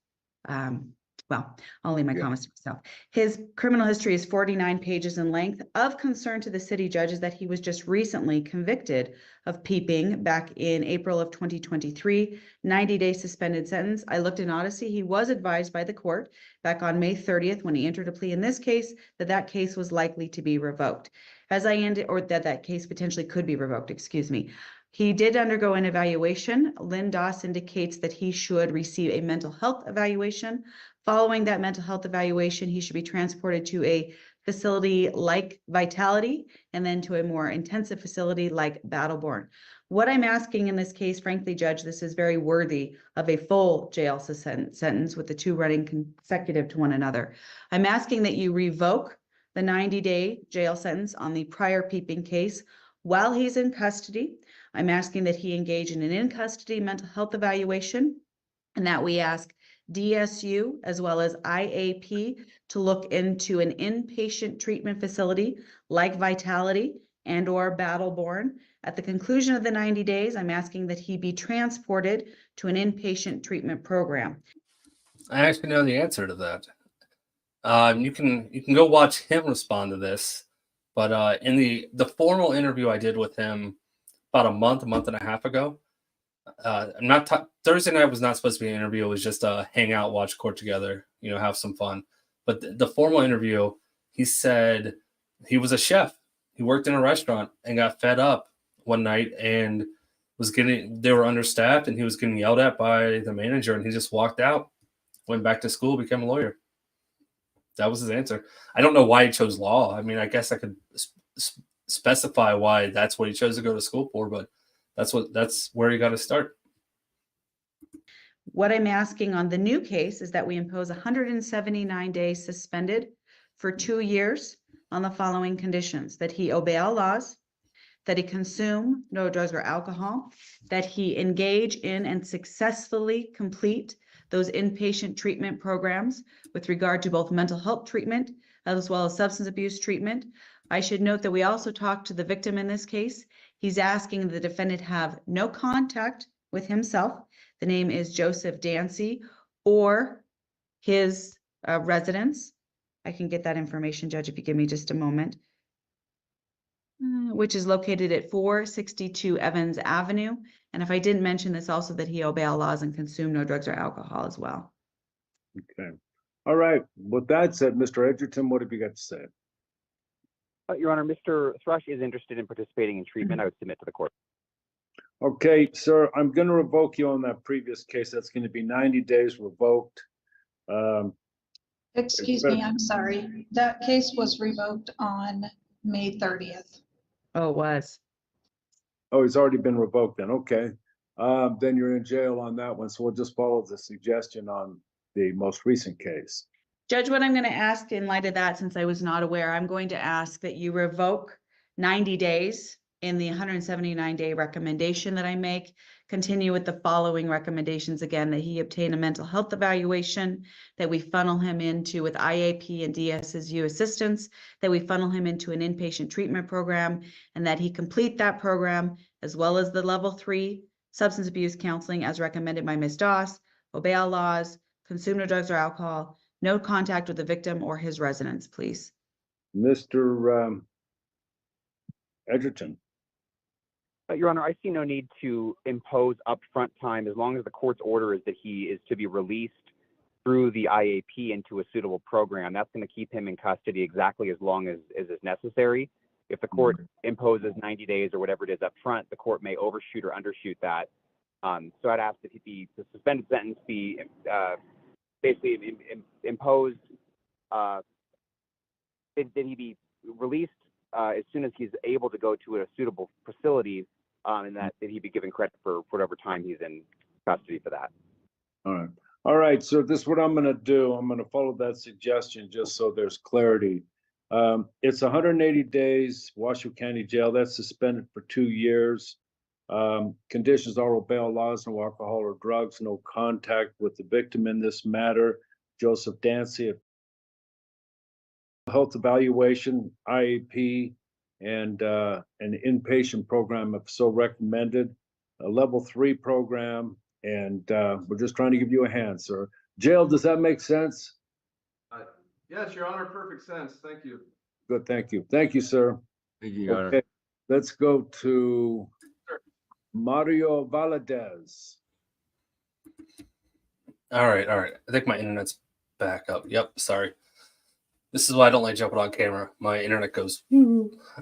well, I'll leave my comments to myself. His criminal history is 49 pages in length. Of concern to the city judge is that he was just recently convicted of peeping back in April of 2023, 90-day suspended sentence. I looked in Odyssey. He was advised by the court back on May 30th when he entered a plea in this case that case was likely to be revoked. That case potentially could be revoked, excuse me. He did undergo an evaluation. Lynn Doss indicates that he should receive a mental health evaluation. Following that mental health evaluation, he should be transported to a facility like Vitality and then to a more intensive facility like Battleborn. What I'm asking in this case, frankly, Judge, this is very worthy of a full jail sentence with the two running consecutive to one another. I'm asking that you revoke the 90-day jail sentence on the prior peeping case while he's in custody. I'm asking that he engage in an in-custody mental health evaluation and that we ask DSU as well as IAP to look into an inpatient treatment facility like Vitality and or Battleborn. At the conclusion of the 90 days, I'm asking that he be transported to an inpatient treatment program. I actually know the answer to that. You can go watch him respond to this, but in the formal interview I did with him about a month and a half ago, Thursday night was not supposed to be an interview. It was just a hang out, watch court together, have some fun. But the formal interview, he said he was a chef. He worked in a restaurant and got fed up one night and they were understaffed and he was getting yelled at by the manager and he just walked out, went back to school, became a lawyer. That was his answer. I don't know why he chose law. I mean, I guess I could specify why that's what he chose to go to school for, but that's where you got to start. What I'm asking on the new case is that we impose 179 days suspended for 2 years on the following conditions: that he obey all laws, that he consume no drugs or alcohol, that he engage in and successfully complete those inpatient treatment programs with regard to both mental health treatment as well as substance abuse treatment. I should note that we also talked to the victim in this case. He's asking the defendant have no contact with himself. The name is Joseph Dancy, or his residence. I can get that information, Judge, if you give me just a moment. Which is located at 462 Evans Avenue. And if I didn't mention this also, that he obey all laws and consume no drugs or alcohol as well. Okay. All right. With that said, Mr. Edgerton, what have you got to say? Your Honor, Mr. Thrush is interested in participating in treatment. I would submit to the court. Okay, sir, I'm going to revoke you on that previous case. That's going to be 90 days revoked. Excuse me, I'm sorry. That case was revoked on May 30th. Oh, it was. Oh, he's already been revoked then. Okay. Then you're in jail on that one. So we'll just follow the suggestion on the most recent case. Judge, what I'm going to ask in light of that, since I was not aware, I'm going to ask that you revoke 90 days in the 179-day recommendation that I make. Continue with the following recommendations again, that he obtain a mental health evaluation, that we funnel him into with IAP and DSSU assistance, that we funnel him into an inpatient treatment program, and that he complete that program as well as the level 3 substance abuse counseling as recommended by Ms. Doss, obey all laws, consume no drugs or alcohol, no contact with the victim or his residence, please. Mr. Edgerton. Your Honor, I see no need to impose upfront time as long as the court's order is that he is to be released through the IAP into a suitable program. That's going to keep him in custody exactly as long as is necessary. If the court imposes 90 days or whatever it is up front, the court may overshoot or undershoot that. So I'd ask that the suspended sentence be basically imposed, that he be released as soon as he's able to go to a suitable facility, and that he be given credit for whatever time he's in custody for that. All right. All right. So this is what I'm going to do. I'm going to follow that suggestion just so there's clarity. It's 180 days, Washoe County Jail. That's suspended for 2 years. Conditions are obey all laws, no alcohol or drugs, no contact with the victim in this matter. Joseph Dancy, health evaluation, IAP, and an inpatient program if so recommended, a level 3 program, and we're just trying to give you a hand, sir. Jail, does that make sense? Yes, Your Honor, perfect sense. Thank you. Good, thank you. Thank you, sir. Thank you, Your Honor. Okay, let's go to Mario Valadez. All right. I think my internet's back up. Yep, sorry. This is why I don't like jumping on camera. My internet goes.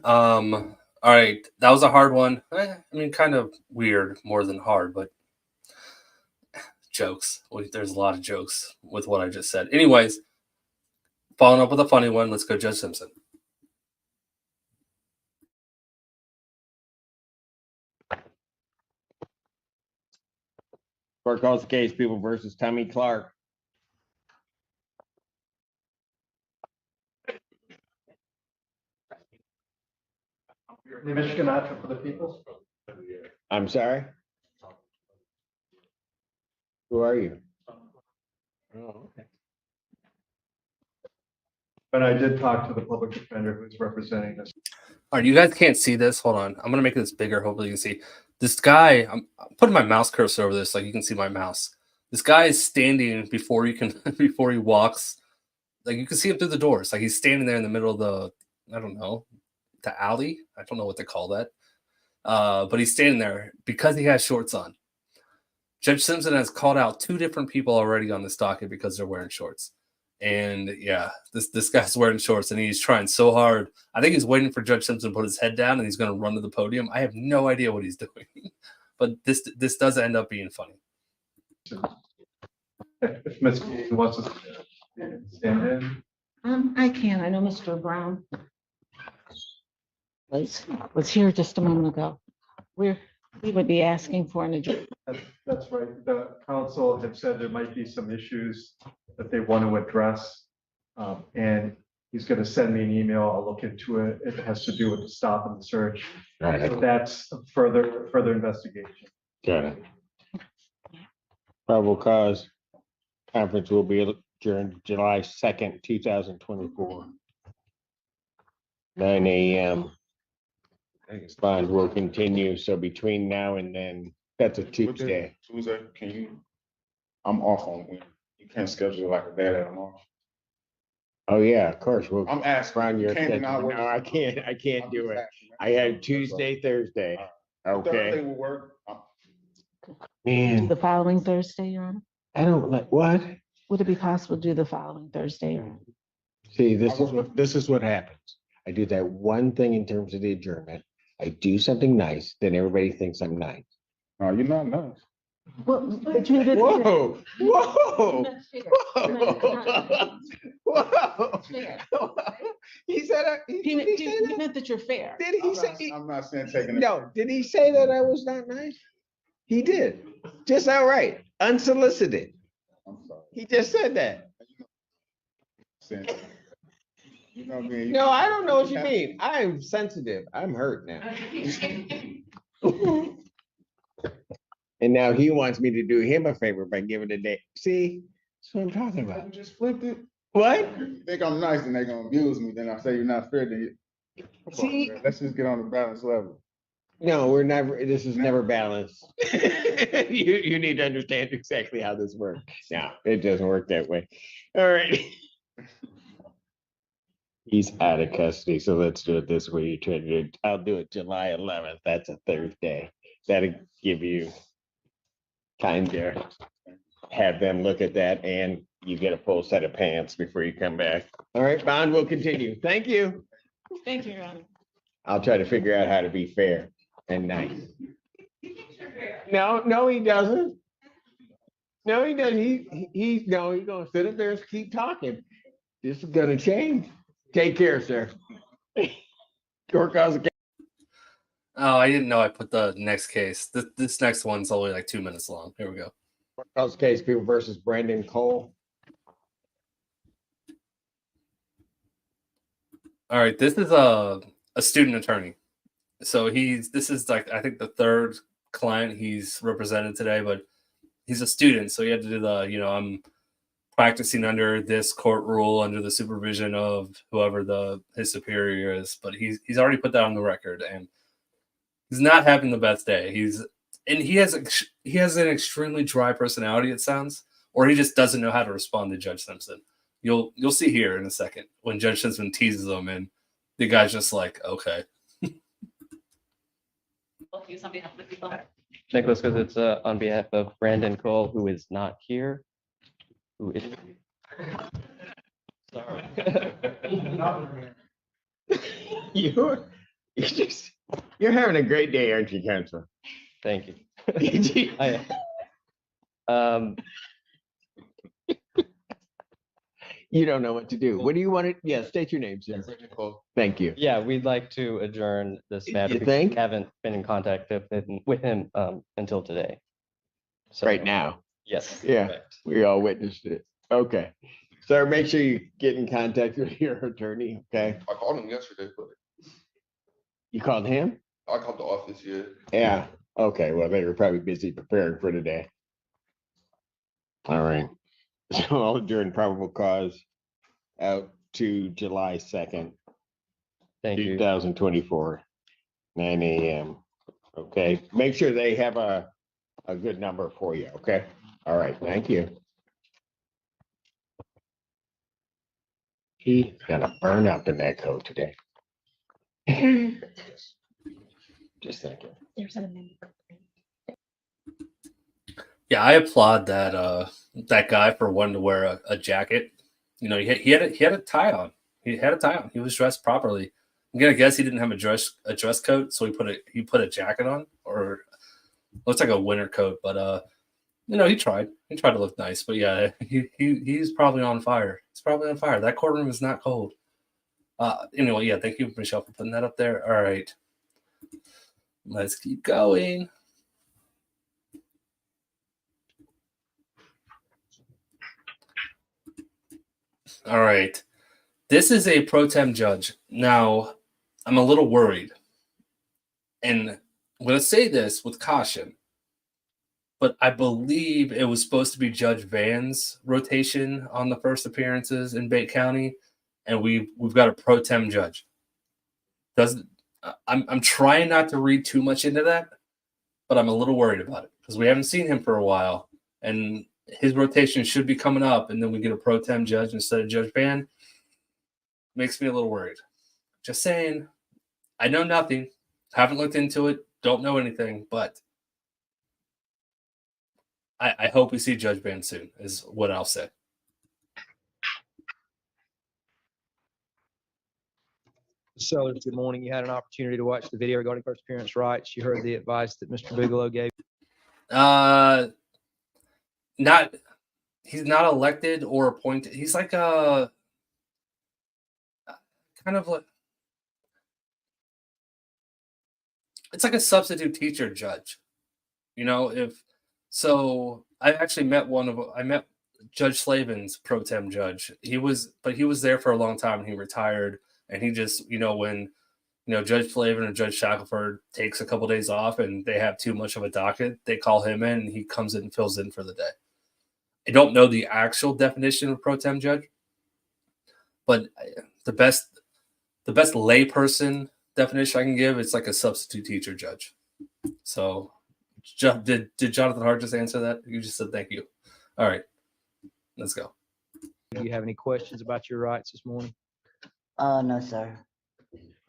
All right, that was a hard one. I mean, kind of weird more than hard, but jokes. There's a lot of jokes with what I just said. Anyways, following up with a funny one, let's go Judge Simpson. Court calls the case, People versus Tommy Clark. Michigan Action for the People. I'm sorry? Who are you? Oh, okay. But I did talk to the public defender who's representing this. All right, you guys can't see this. Hold on. I'm going to make this bigger. Hopefully you can see. This guy, I'm putting my mouse cursor over this like you can see my mouse. This guy is standing before he walks. Like you can see him through the doors. Like he's standing there in the middle of the, I don't know, the alley. I don't know what they call that. But he's standing there because he has shorts on. Judge Simpson has called out 2 different people already on this docket because they're wearing shorts. And yeah, this guy's wearing shorts and he's trying so hard. I think he's waiting for Judge Simpson to put his head down and he's going to run to the podium. I have no idea what he's doing, but this does end up being funny. If Ms. Keating wants to stand in. I can. I know Mr. Brown was here just a moment ago. We would be asking for an adjournment. That's right. The council have said there might be some issues that they want to address. And he's going to send me an email. I'll look into it. It has to do with the stop and search. Right. So that's further investigation. Got it. Probable cause conference will be adjourned July 2nd, 2024. 9 a.m. Bond will continue. So between now and then, that's a Tuesday. Tuesday, can you? I'm off on when you can't schedule like a day that I'm off. Oh yeah, of course. We'll I'm asking. around your Can you not schedule. work? No, I can't do it. I have Tuesday, Thursday. Thursday Okay. will work. Man, The following Thursday, Your Honor? I don't like what? Would it be possible to do the following Thursday? Your Honor? See, this is what happens. I do that one thing in terms of the adjournment. I do something nice, then everybody thinks I'm nice. No, you're not nice. Well, but you did. Whoa, whoa, That's fair. whoa. Fair. He said, He meant that you're fair. did he say? I'm not saying taking it. No, did he say that I was not nice? He did. Just outright, unsolicited. I'm sorry. He just said that. You know what I mean? No, I don't know what you mean. I'm sensitive. I'm hurt now. And now he wants me to do him a favor by giving a day. See, that's what I'm talking about. Just flipped it. What? You think I'm nice and they're gonna abuse me, then I say you're not fair, then you. See? Man, let's just get on the balance level. No, we're never, this is never balanced. You need to understand exactly how this works. No, it doesn't work that way. All right. He's out of custody, so let's do it this way. I'll do it July 11th. That's a Thursday. That'll give you time to have them look at that, and you get a full set of pants before you come back. All right, Bond will continue. Thank you. Thank you, Your Honor. I'll try to figure out how to be fair and nice. No, he doesn't. No, he doesn't. He's gonna sit up there and keep talking. This is gonna change. Take care, sir. Courthouse. Oh, I didn't know I put the next case. This next one's only like 2 minutes long. Here we go. Courthouse case, people versus Brandon Cole. All right, this is a student attorney. So this is like, I think the third client he's represented today, but he's a student. So he had to do I'm practicing under this court rule, under the supervision of whoever his superior is. But he's already put that on the record, and he's not having the best day. He has an extremely dry personality, it sounds, or he just doesn't know how to respond to Judge Simpson. You'll see here in a second when Judge Simpson teases him, and the guy's just like, okay. Nicholas, because it's on behalf of Brandon Cole, who is not here. Who is? Sorry. You're having a great day, aren't you, Counsel? Thank you. You don't know what to do. What do you want to? Yeah, state your name, sir. Thank you. Yeah, we'd like to adjourn this matter. You because think? we haven't been in contact with him until today. So, Right now. Yes. Yeah, correct. we all witnessed it. Okay. Sir, make sure you get in contact with your attorney, okay? I called him yesterday, but You called him? I called the office, yeah. Yeah. Okay, well, they were probably busy preparing for today. All right. So I'll adjourn probable cause out to July 2nd, Thank you. 2024, 9 a.m. Okay, make sure they have a good number for you, okay? All right, thank you. He's gonna burn up in that coat today. Just thinking. There's an amendment. Yeah, I applaud that guy for wanting to wear a jacket. He had a tie on. He had a tie on. He was dressed properly. I'm gonna guess he didn't have a dress coat, so he put a jacket on, or looks like a winter coat. But he tried. He tried to look nice. But yeah, he's probably on fire. He's probably on fire. That courtroom is not cold. Anyway, yeah, thank you, Michelle, for putting that up there. All right, let's keep going. All right. This is a pro tem judge. Now, I'm a little worried. And I'm going to say this with caution, but I believe it was supposed to be Judge Van's rotation on the first appearances in Bate County, and we've got a pro tem judge. I'm trying not to read too much into that, but I'm a little worried about it because we haven't seen him for a while, and his rotation should be coming up, and then we get a pro tem judge instead of Judge Van. Makes me a little worried. Just saying, I know nothing, haven't looked into it, don't know anything, but I hope we see Judge Van soon, is what I'll say. Sellers, good morning. You had an opportunity to watch the video regarding first appearance rights. You heard the advice that Mr. Bigelow gave. Not he's not elected or appointed. He's like a kind of like it's like a substitute teacher judge. You know, if so I actually met I met Judge Slavin's pro tem judge. He was there for a long time and he retired, and he just, when Judge Slavin or Judge Shackelford takes a couple days off and they have too much of a docket, they call him in and he comes in and fills in for the day. I don't know the actual definition of pro tem judge, but the best layperson definition I can give, it's like a substitute teacher judge. So did Jonathan Hart just answer that? You just said thank you. All right, let's go. Do you have any questions about your rights this morning? No, sir.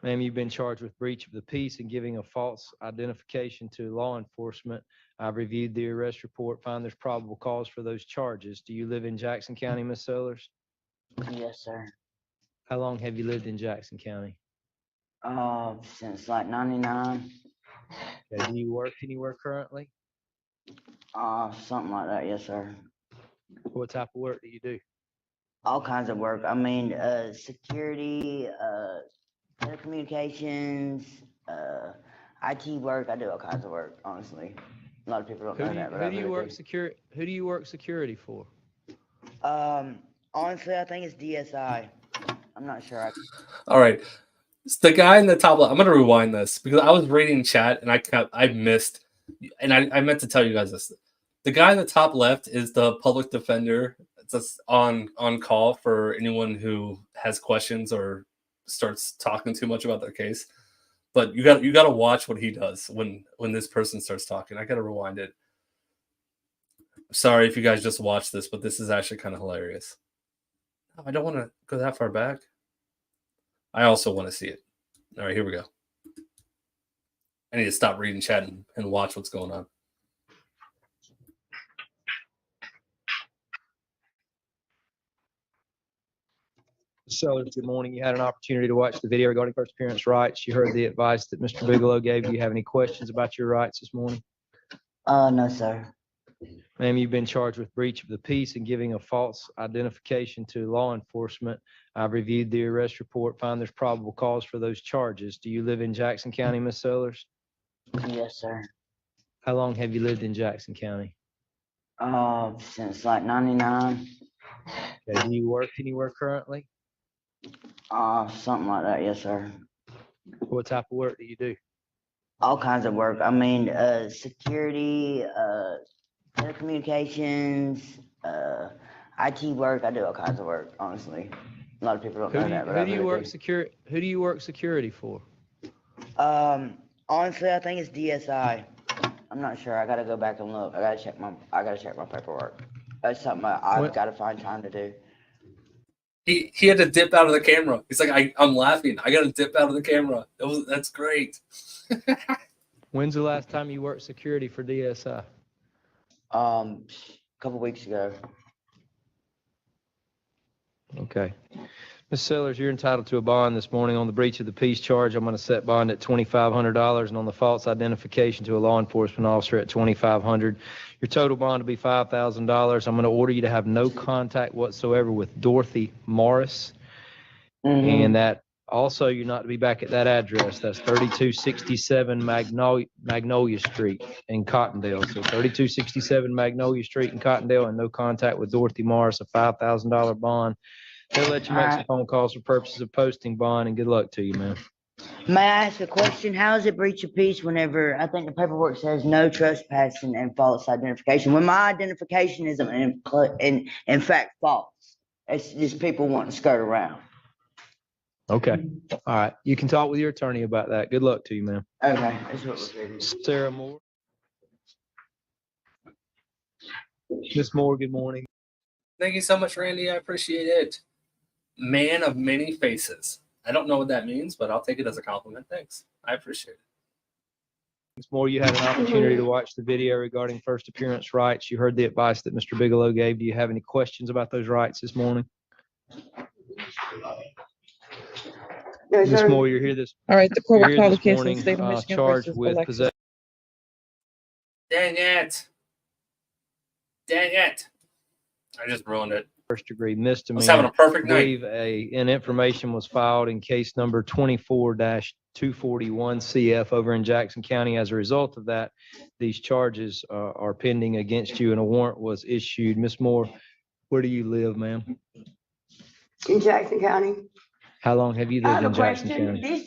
Ma'am, you've been charged with breach of the peace and giving a false identification to law enforcement. I've reviewed the arrest report, find there's probable cause for those charges. Do you live in Jackson County, Ms. Sellers? Yes, sir. How long have you lived in Jackson County? Since like 99. Okay, do you work anywhere currently? Something like that, yes, sir. What type of work do you do? All kinds of work. I mean, security, telecommunications, IT work. I do all kinds of work, honestly. A lot of people don't know that, but Who do you work security for? Honestly, I think it's DSI. I'm not sure. All right. The guy in the top left, I'm going to rewind this because I was reading chat and I missed, and I meant to tell you guys this. The guy in the top left is the public defender that's on call for anyone who has questions or starts talking too much about their case. But you got to watch what he does when this person starts talking. I got to rewind it. Sorry if you guys just watched this, but this is actually kind of hilarious. I don't want to go that far back. I also want to see it. All right, here we go. I need to stop reading chat and watch what's going on. Sellers, good morning. You had an opportunity to watch the video regarding first appearance rights. You heard the advice that Mr. Bigelow gave. Do you have any questions about your rights this morning? No, sir. Ma'am, you've been charged with breach of the peace and giving a false identification to law enforcement. I've reviewed the arrest report, find there's probable cause for those charges. Do you live in Jackson County, Ms. Sellers? Yes, sir. How long have you lived in Jackson County? Since like 99. Okay, do you work anywhere currently? Something like that, yes, sir. What type of work do you do? All kinds of work. I mean, security, telecommunications, IT work. I do all kinds of work, honestly. A lot of people don't know that, but Who do you work security for? Honestly, I think it's DSI. I'm not sure. I gotta go back and look. I gotta check my paperwork. That's something I've got to find time to do. He had to dip out of the camera. He's like, I'm laughing. I got to dip out of the camera. That's great. When's the last time you worked security for DSI? A couple weeks ago. Okay. Ms. Sellers, you're entitled to a bond this morning on the breach of the peace charge. I'm going to set bond at $2,500 and on the false identification to a law enforcement officer at $2,500. Your total bond will be $5,000. I'm going to order you to have no contact whatsoever with Dorothy Morris. And that also you're not to be back at that address. That's 3267 Magnolia Street in Cottondale. So 3267 Magnolia Street in Cottondale, and no contact with Dorothy Morris, a $5,000 bond. They'll let you make some phone calls for purposes of posting bond, and good luck to you, man. May I ask a question? How is it breach of peace whenever I think the paperwork says no trespassing and false identification? When my identification isn't in fact false, it's just people wanting to skirt around. Okay. All right. You can talk with your attorney about that. Good luck to you, man. Okay. That's what we're figuring. Sarah Moore. Miss Moore, good morning. Thank you so much, Randy. I appreciate it. Man of many faces. I don't know what that means, but I'll take it as a compliment. Thanks. I appreciate it. Miss Moore, you had an opportunity to watch the video regarding first appearance rights. You heard the advice that Mr. Bigelow gave. Do you have any questions about those rights this morning? Yes, Ms. sir. Moore, you're here this, All right, the court you're will here call the this case of the morning, state of Michigan charged versus with Alexis. possession. Dang it. I just ruined it. First degree I was having misdemeanor. a perfect I night. believe an information was filed in case number 24-241 CF over in Jackson County. As a result of that, these charges are pending against you and a warrant was issued. Ms. Moore, where do you live, ma'am? In Jackson County. How long have you I lived have in a Jackson question. County?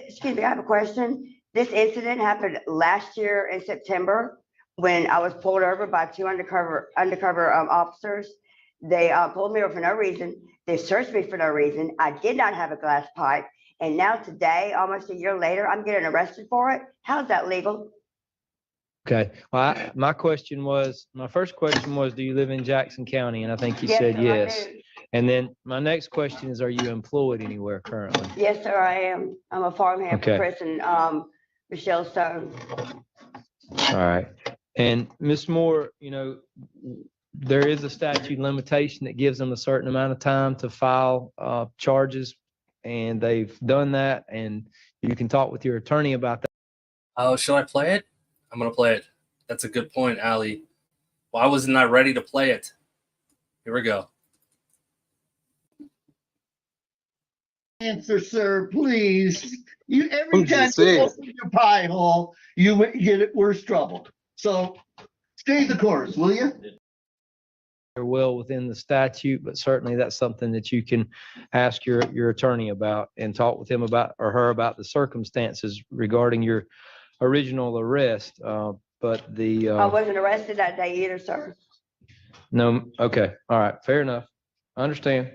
Excuse me, I have a question. This incident happened last year in September when I was pulled over by two undercover officers. They pulled me over for no reason. They searched me for no reason. I did not have a glass pipe. And now today, almost a year later, I'm getting arrested for it. How's that legal? Okay. Well, my first question was, do you live in Jackson County? And I think you Yes, said sir, I yes. do. And then my next question is, are you employed anywhere currently? Yes, sir, I am. I'm a farmhand for Okay. President Michelle Stone. All right. And Ms. Moore, there is a statute limitation that gives them a certain amount of time to file charges, and they've done that, and you can talk with your attorney about that. Oh, should I play it? I'm going to play it. That's a good point, Allie. Why wasn't I ready to play it? Here we go. Answer, sir, please. Every time you open your pie hole, you get it worse trouble. So stay the course, will you? They're well within the statute, but certainly that's something that you can ask your attorney about and talk with him about or her about the circumstances regarding your original arrest. But the I wasn't arrested that day either, sir. no, okay, all right, fair enough. I understand.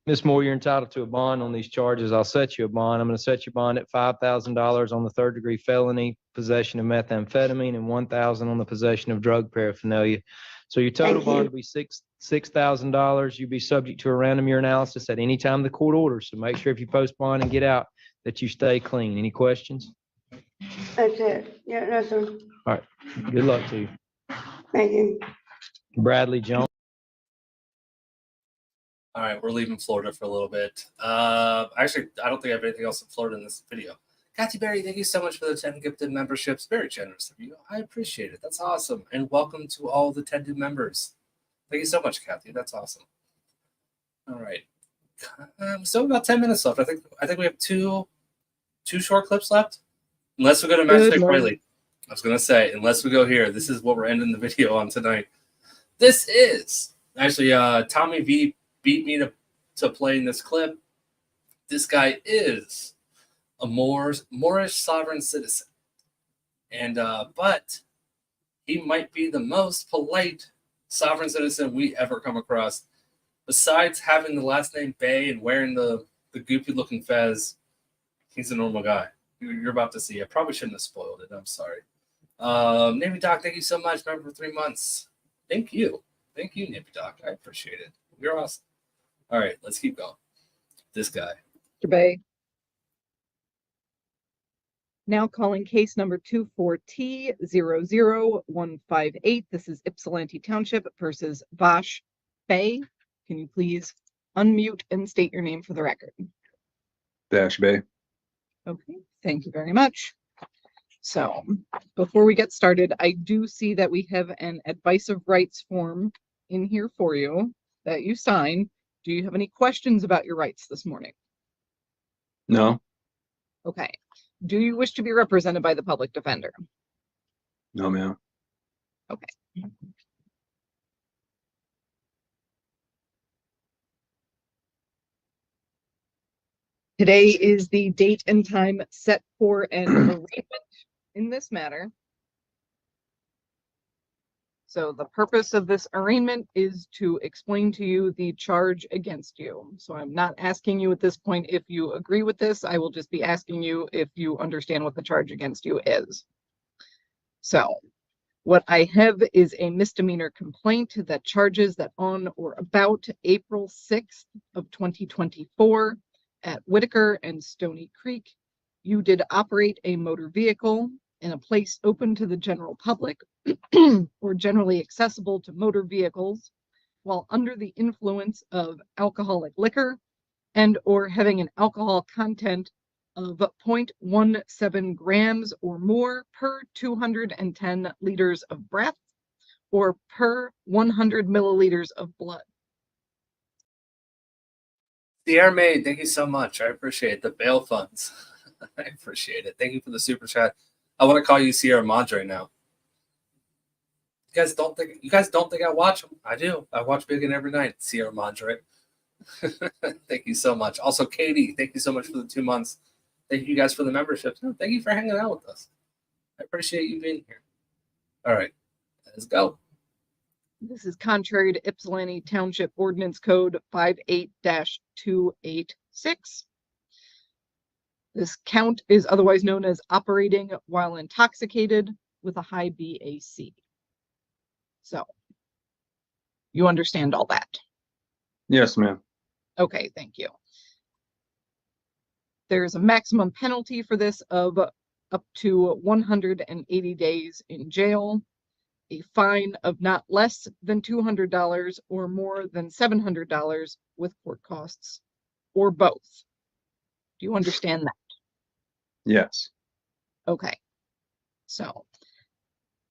Ms. Moore, you're entitled to a bond on these charges. I'll set you a bond. I'm going to set your bond at $5,000 on the third-degree felony, possession of methamphetamine, and $1,000 on the possession of drug paraphernalia. So your total bond will be $6,000. You'll be subject to a random urinalysis at any time the court orders. So make sure if you post bond and get out that you stay clean. Any questions? That's it. Yeah, no, sir. All right. Good luck to you. Thank you. Bradley Jones. All right, we're leaving Florida for a little bit. Actually, I don't think I have anything else in Florida in this video. Kathy Berry, thank you so much for the 10 gifted memberships. Very generous of you. I appreciate it. That's awesome. And welcome to all the 10 new members. Thank you so much, Kathy. That's awesome. All right. So about 10 minutes left. I think we have two short clips left. Unless we go to Magistrate Riley. I was going to say, unless we go here, this is what we're ending the video on tonight. This is actually Tommy V beat me to play in this clip. This guy is a Moorish sovereign citizen. And but he might be the most polite sovereign citizen we ever come across. Besides having the last name Bay and wearing the goofy looking fez, he's a normal guy. You're about to see. I probably shouldn't have spoiled it. I'm sorry. Navy Doc, thank you so much. Member for 3 months. Thank you. Thank you, Navy Doc. I appreciate it. You're awesome. All right, let's keep going. This guy. Mr. Bay. Now calling case number 24T00158. This is Ypsilanti Township versus Vash Bay. Can you please unmute and state your name for the record? Dash Bay. Okay, thank you very much. So before we get started, I do see that we have an advice of rights form in here for you that you sign. Do you have any questions about your rights this morning? No. Okay. Do you wish to be represented by the public defender? No, ma'am. Okay. Today is the date and time set for an arraignment in this matter. So the purpose of this arraignment is to explain to you the charge against you. So I'm not asking you at this point if you agree with this. I will just be asking you if you understand what the charge against you is. So what I have is a misdemeanor complaint that charges that on or about April 6th of 2024 at Whitaker and Stony Creek, you did operate a motor vehicle in a place open to the general public or generally accessible to motor vehicles while under the influence of alcoholic liquor and or having an alcohol content of 0.17 grams or more per 210 liters of breath or per 100 milliliters of blood. Sierra May, thank you so much. I appreciate the bail funds. I appreciate it. Thank you for the super chat. I want to call you Sierra Madre now. You guys don't think I watch them? I do. I watch Big and every night. Sierra Madre. Thank you so much. Also, Katie, thank you so much for the 2 months. Thank you guys for the membership. Thank you for hanging out with us. I appreciate you being here. All right, let's go. This is contrary to Ypsilanti Township Ordinance Code 58-286. This count is otherwise known as operating while intoxicated with a high BAC. So, you understand all that? Yes, ma'am. Okay, thank you. There's a maximum penalty for this of up to 180 days in jail, a fine of not less than $200 or more than $700 with court costs, or both. Do you understand that? Yes. Okay. So,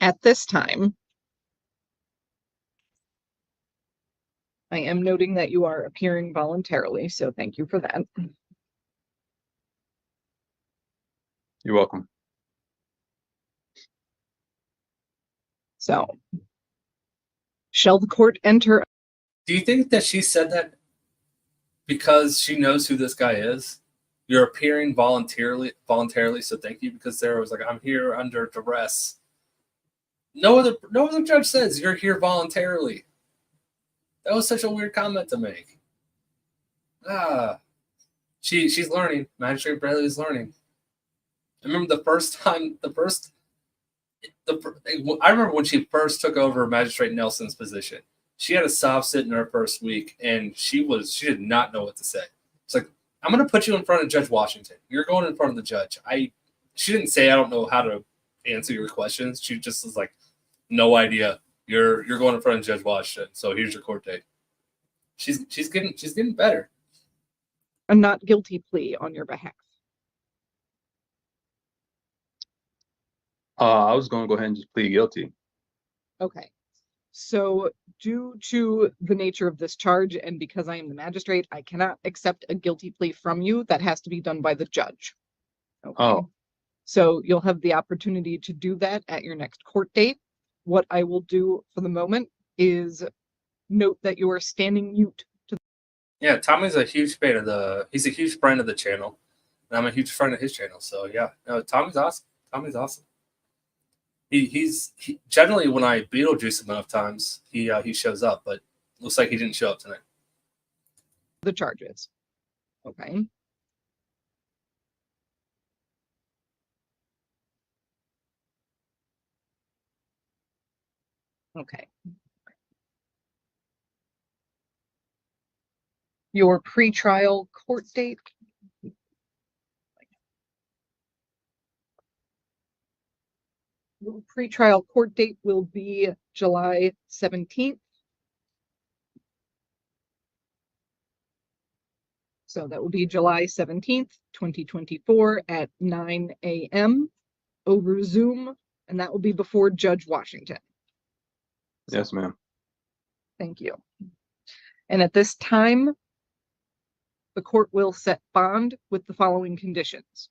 at this time, I am noting that you are appearing voluntarily, so thank you for that. You're welcome. So, shall the court enter? Do you think that she said that because she knows who this guy is? You're appearing voluntarily, so thank you, because Sarah was like, I'm here under duress. No other judge says you're here voluntarily. That was such a weird comment to make. She's learning. Magistrate Bradley is learning. I remember I remember when she first took over Magistrate Nelson's position. She had a soft sit in her first week, and she did not know what to say. It's like, I'm going to put you in front of Judge Washington. You're going in front of the judge. She didn't say, I don't know how to answer your questions. She just was like, no idea. You're going in front of Judge Washington. So here's your court date. She's getting better. A not guilty plea on your behalf. I was going to go ahead and just plead guilty. Okay. So, due to the nature of this charge, and because I am the magistrate, I cannot accept a guilty plea from you. That has to be done by the judge. Okay. Oh. So, you'll have the opportunity to do that at your next court date. What I will do for the moment is note that you are standing mute. Yeah, Tommy's a huge fan of he's a huge friend of the channel, and I'm a huge friend of his channel. So yeah, no, Tommy's awesome. Tommy's awesome. He generally, when I Beetlejuice him enough times, he shows up, but looks like he didn't show up tonight. The charges. Okay. Okay. Your pretrial court date. Your pretrial court date will be July 17th. So that will be July 17th, 2024 at 9 a.m. over Zoom, and that will be before Judge Washington. Yes, ma'am. Thank you. And at this time, the court will set bond with the following conditions.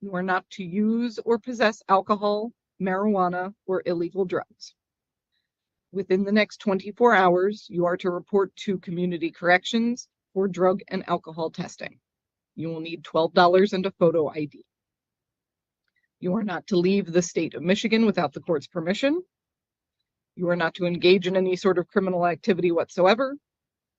You are not to use or possess alcohol, marijuana, or illegal drugs. Within the next 24 hours, you are to report to community corrections for drug and alcohol testing. You will need $12 and a photo ID. You are not to leave the state of Michigan without the court's permission. You are not to engage in any sort of criminal activity whatsoever,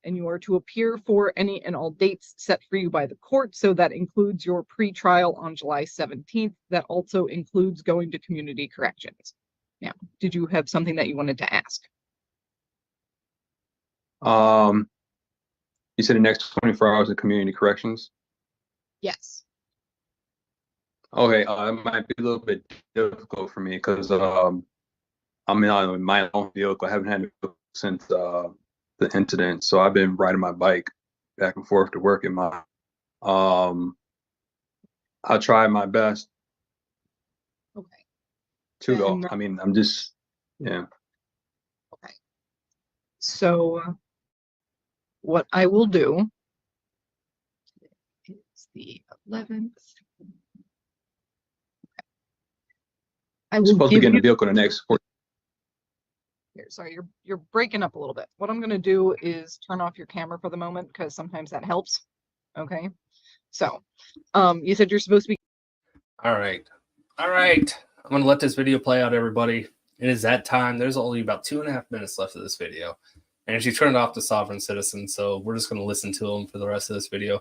and you are to appear for any and all dates set for you by the court. So that includes your pre-trial on July 17th. That also includes going to community corrections. Now, did you have something that you wanted to ask? You said the next 24 hours of community corrections? Yes. Okay, it might be a little bit difficult for me because I'm in my own vehicle. I haven't had it since the incident, so I've been riding my bike back and forth to work in my. I'll try my best. Okay. To go. And- I mean, I'm just, yeah. Okay. So what I will do is the 11th. I will Supposed to be give getting you a vehicle the next 4. here. Sorry, you're breaking up a little bit. What I'm gonna do is turn off your camera for the moment because sometimes that helps. Okay. So, you said you're supposed to be. All right. All right. I'm going to let this video play out, everybody. It is that time. There's only about 2.5 minutes left of this video. And she turned off the sovereign citizen, so we're just going to listen to him for the rest of this video.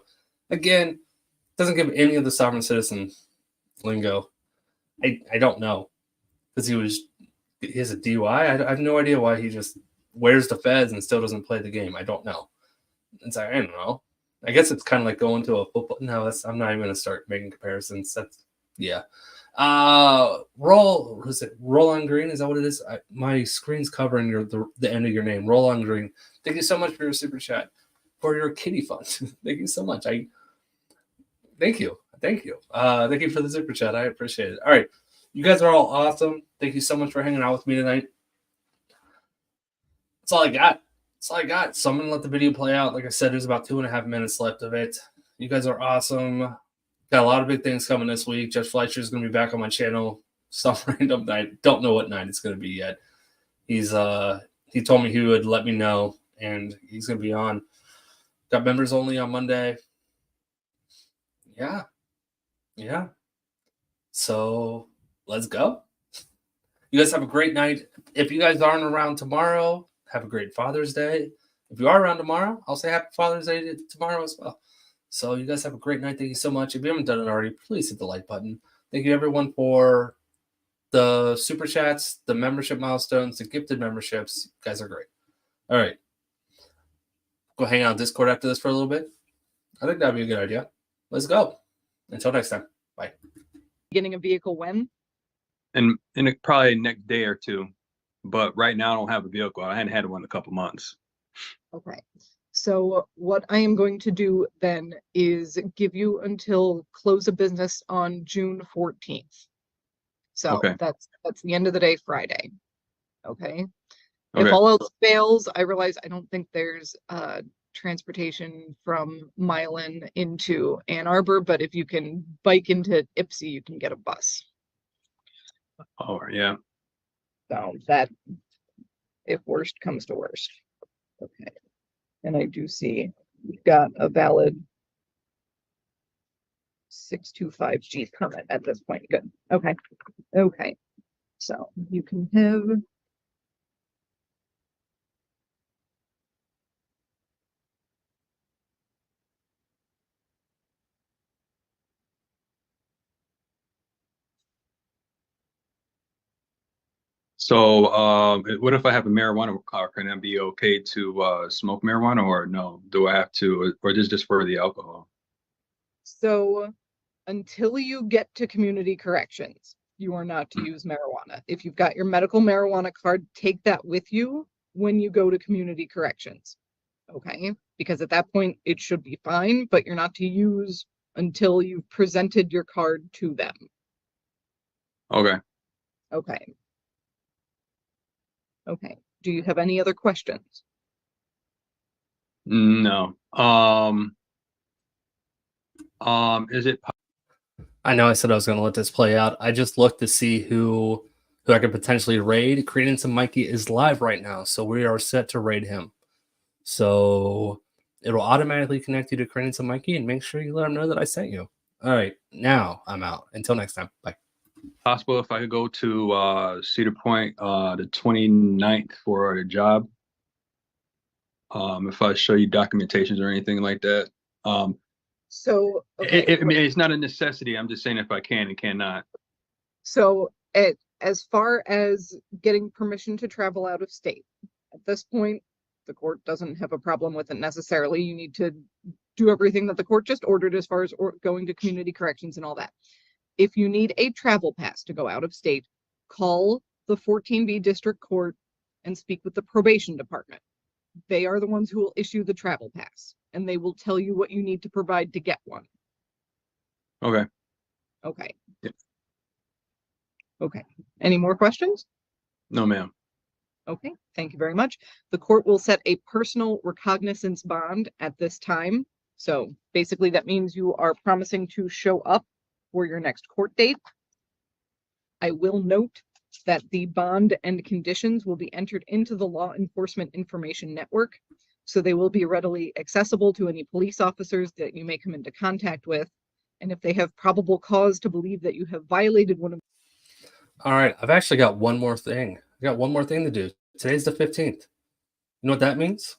Again, doesn't give any of the sovereign citizen lingo. I don't know. Because he has a DUI. I have no idea why he just wears the fez and still doesn't play the game. I don't know. It's like, I don't know. I guess it's kind of like going to a football. No, I'm not even going to start making comparisons. That's, yeah. Roll on Green? Is that what it is? My screen's covering the end of your name. Roll on Green. Thank you so much for your super chat, for your kitty fund. Thank you so much. Thank you. Thank you for the super chat. I appreciate it. All right. You guys are all awesome. Thank you so much for hanging out with me tonight. That's all I got. So I'm going to let the video play out. Like I said, there's about 2.5 minutes left of it. You guys are awesome. Got a lot of big things coming this week. Judge Fleischer is going to be back on my channel some random night. Don't know what night it's going to be yet. He told me he would let me know, and he's going to be on. Got members only on Monday. Yeah. So let's go. You guys have a great night. If you guys aren't around tomorrow, have a great Father's Day. If you are around tomorrow, I'll say Happy Father's Day tomorrow as well. So you guys have a great night. Thank you so much. If you haven't done it already, please hit the like button. Thank you, everyone, for the super chats, the membership milestones, the gifted memberships. You guys are great. All right. Go hang out on Discord after this for a little bit. I think that'd be a good idea. Let's go. Until next time. Bye. Getting a vehicle when? And probably next day or two. But right now I don't have a vehicle. I hadn't had one in a couple months. Okay. So what I am going to do then is give you until close of business on June 14th. So Okay. that's the end of the day, Friday. Okay. Okay. If all else fails, I realize I don't think there's transportation from Milan into Ann Arbor, but if you can bike into Ipsy, you can get a bus. Oh, yeah. So that, if worst comes to worst. Okay. And I do see we've got a valid 625G permit at this point. Good. Okay. Okay. So you can have. So, what if I have a marijuana car? Can that be okay to smoke marijuana, or no? Do I have to, or is just for the alcohol? So until you get to community corrections, you are not to use marijuana. If you've got your medical marijuana card, take that with you when you go to community corrections. Okay? Because at that point it should be fine, but you're not to use until you've presented your card to them. Okay. Okay. Okay. Do you have any other questions? No. Is it? I know I said I was going to let this play out. I just looked to see who I could potentially raid. Credence and Mikey is live right now, so we are set to raid him. So it'll automatically connect you to Credence and Mikey, and make sure you let them know that I sent you. All right, now I'm out. Until next time, bye. Possible if I could go to Cedar Point the 29th for the job. If I show you documentations or anything like that. So okay, I mean, it's not a necessity. I'm just saying if I can and cannot. so as far as getting permission to travel out of state, at this point, the court doesn't have a problem with it necessarily. You need to do everything that the court just ordered as far as going to community corrections and all that. If you need a travel pass to go out of state, call the 14B district court and speak with the probation department. They are the ones who will issue the travel pass, and they will tell you what you need to provide to get one. Okay. Okay. Yeah. Okay. Any more questions? No, ma'am. Okay, thank you very much. The court will set a personal recognizance bond at this time. So basically that means you are promising to show up for your next court date. I will note that the bond and conditions will be entered into the law enforcement information network. So they will be readily accessible to any police officers that you may come into contact with. And if they have probable cause to believe that you have violated one of. All right, I've actually got one more thing. I got one more thing to do. Today's the 15th. You know what that means?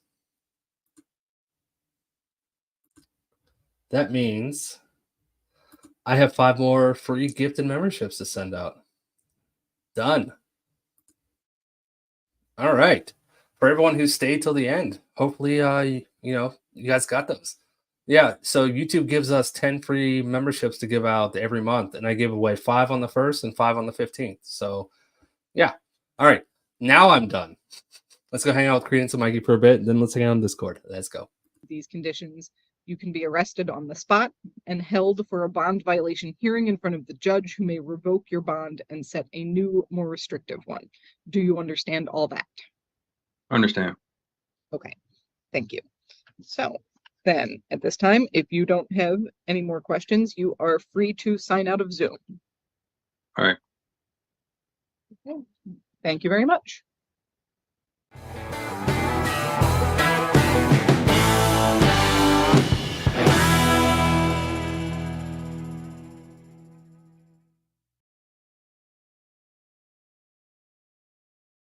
That means I have 5 more free gifted memberships to send out. Done. All right. For everyone who stayed till the end, hopefully, you guys got those. Yeah. So YouTube gives us 10 free memberships to give out every month, and I give away 5 on the 1st and 5 on the 15th. So, yeah. All right. Now I'm done. Let's go hang out with Credence and Mikey for a bit, and then let's hang out on Discord. Let's go. These conditions, you can be arrested on the spot and held for a bond violation hearing in front of the judge, who may revoke your bond and set a new, more restrictive one. Do you understand all that? Understand. Okay, thank you. So then at this time, if you don't have any more questions, you are free to sign out of Zoom. All right. Okay. Thank you very much.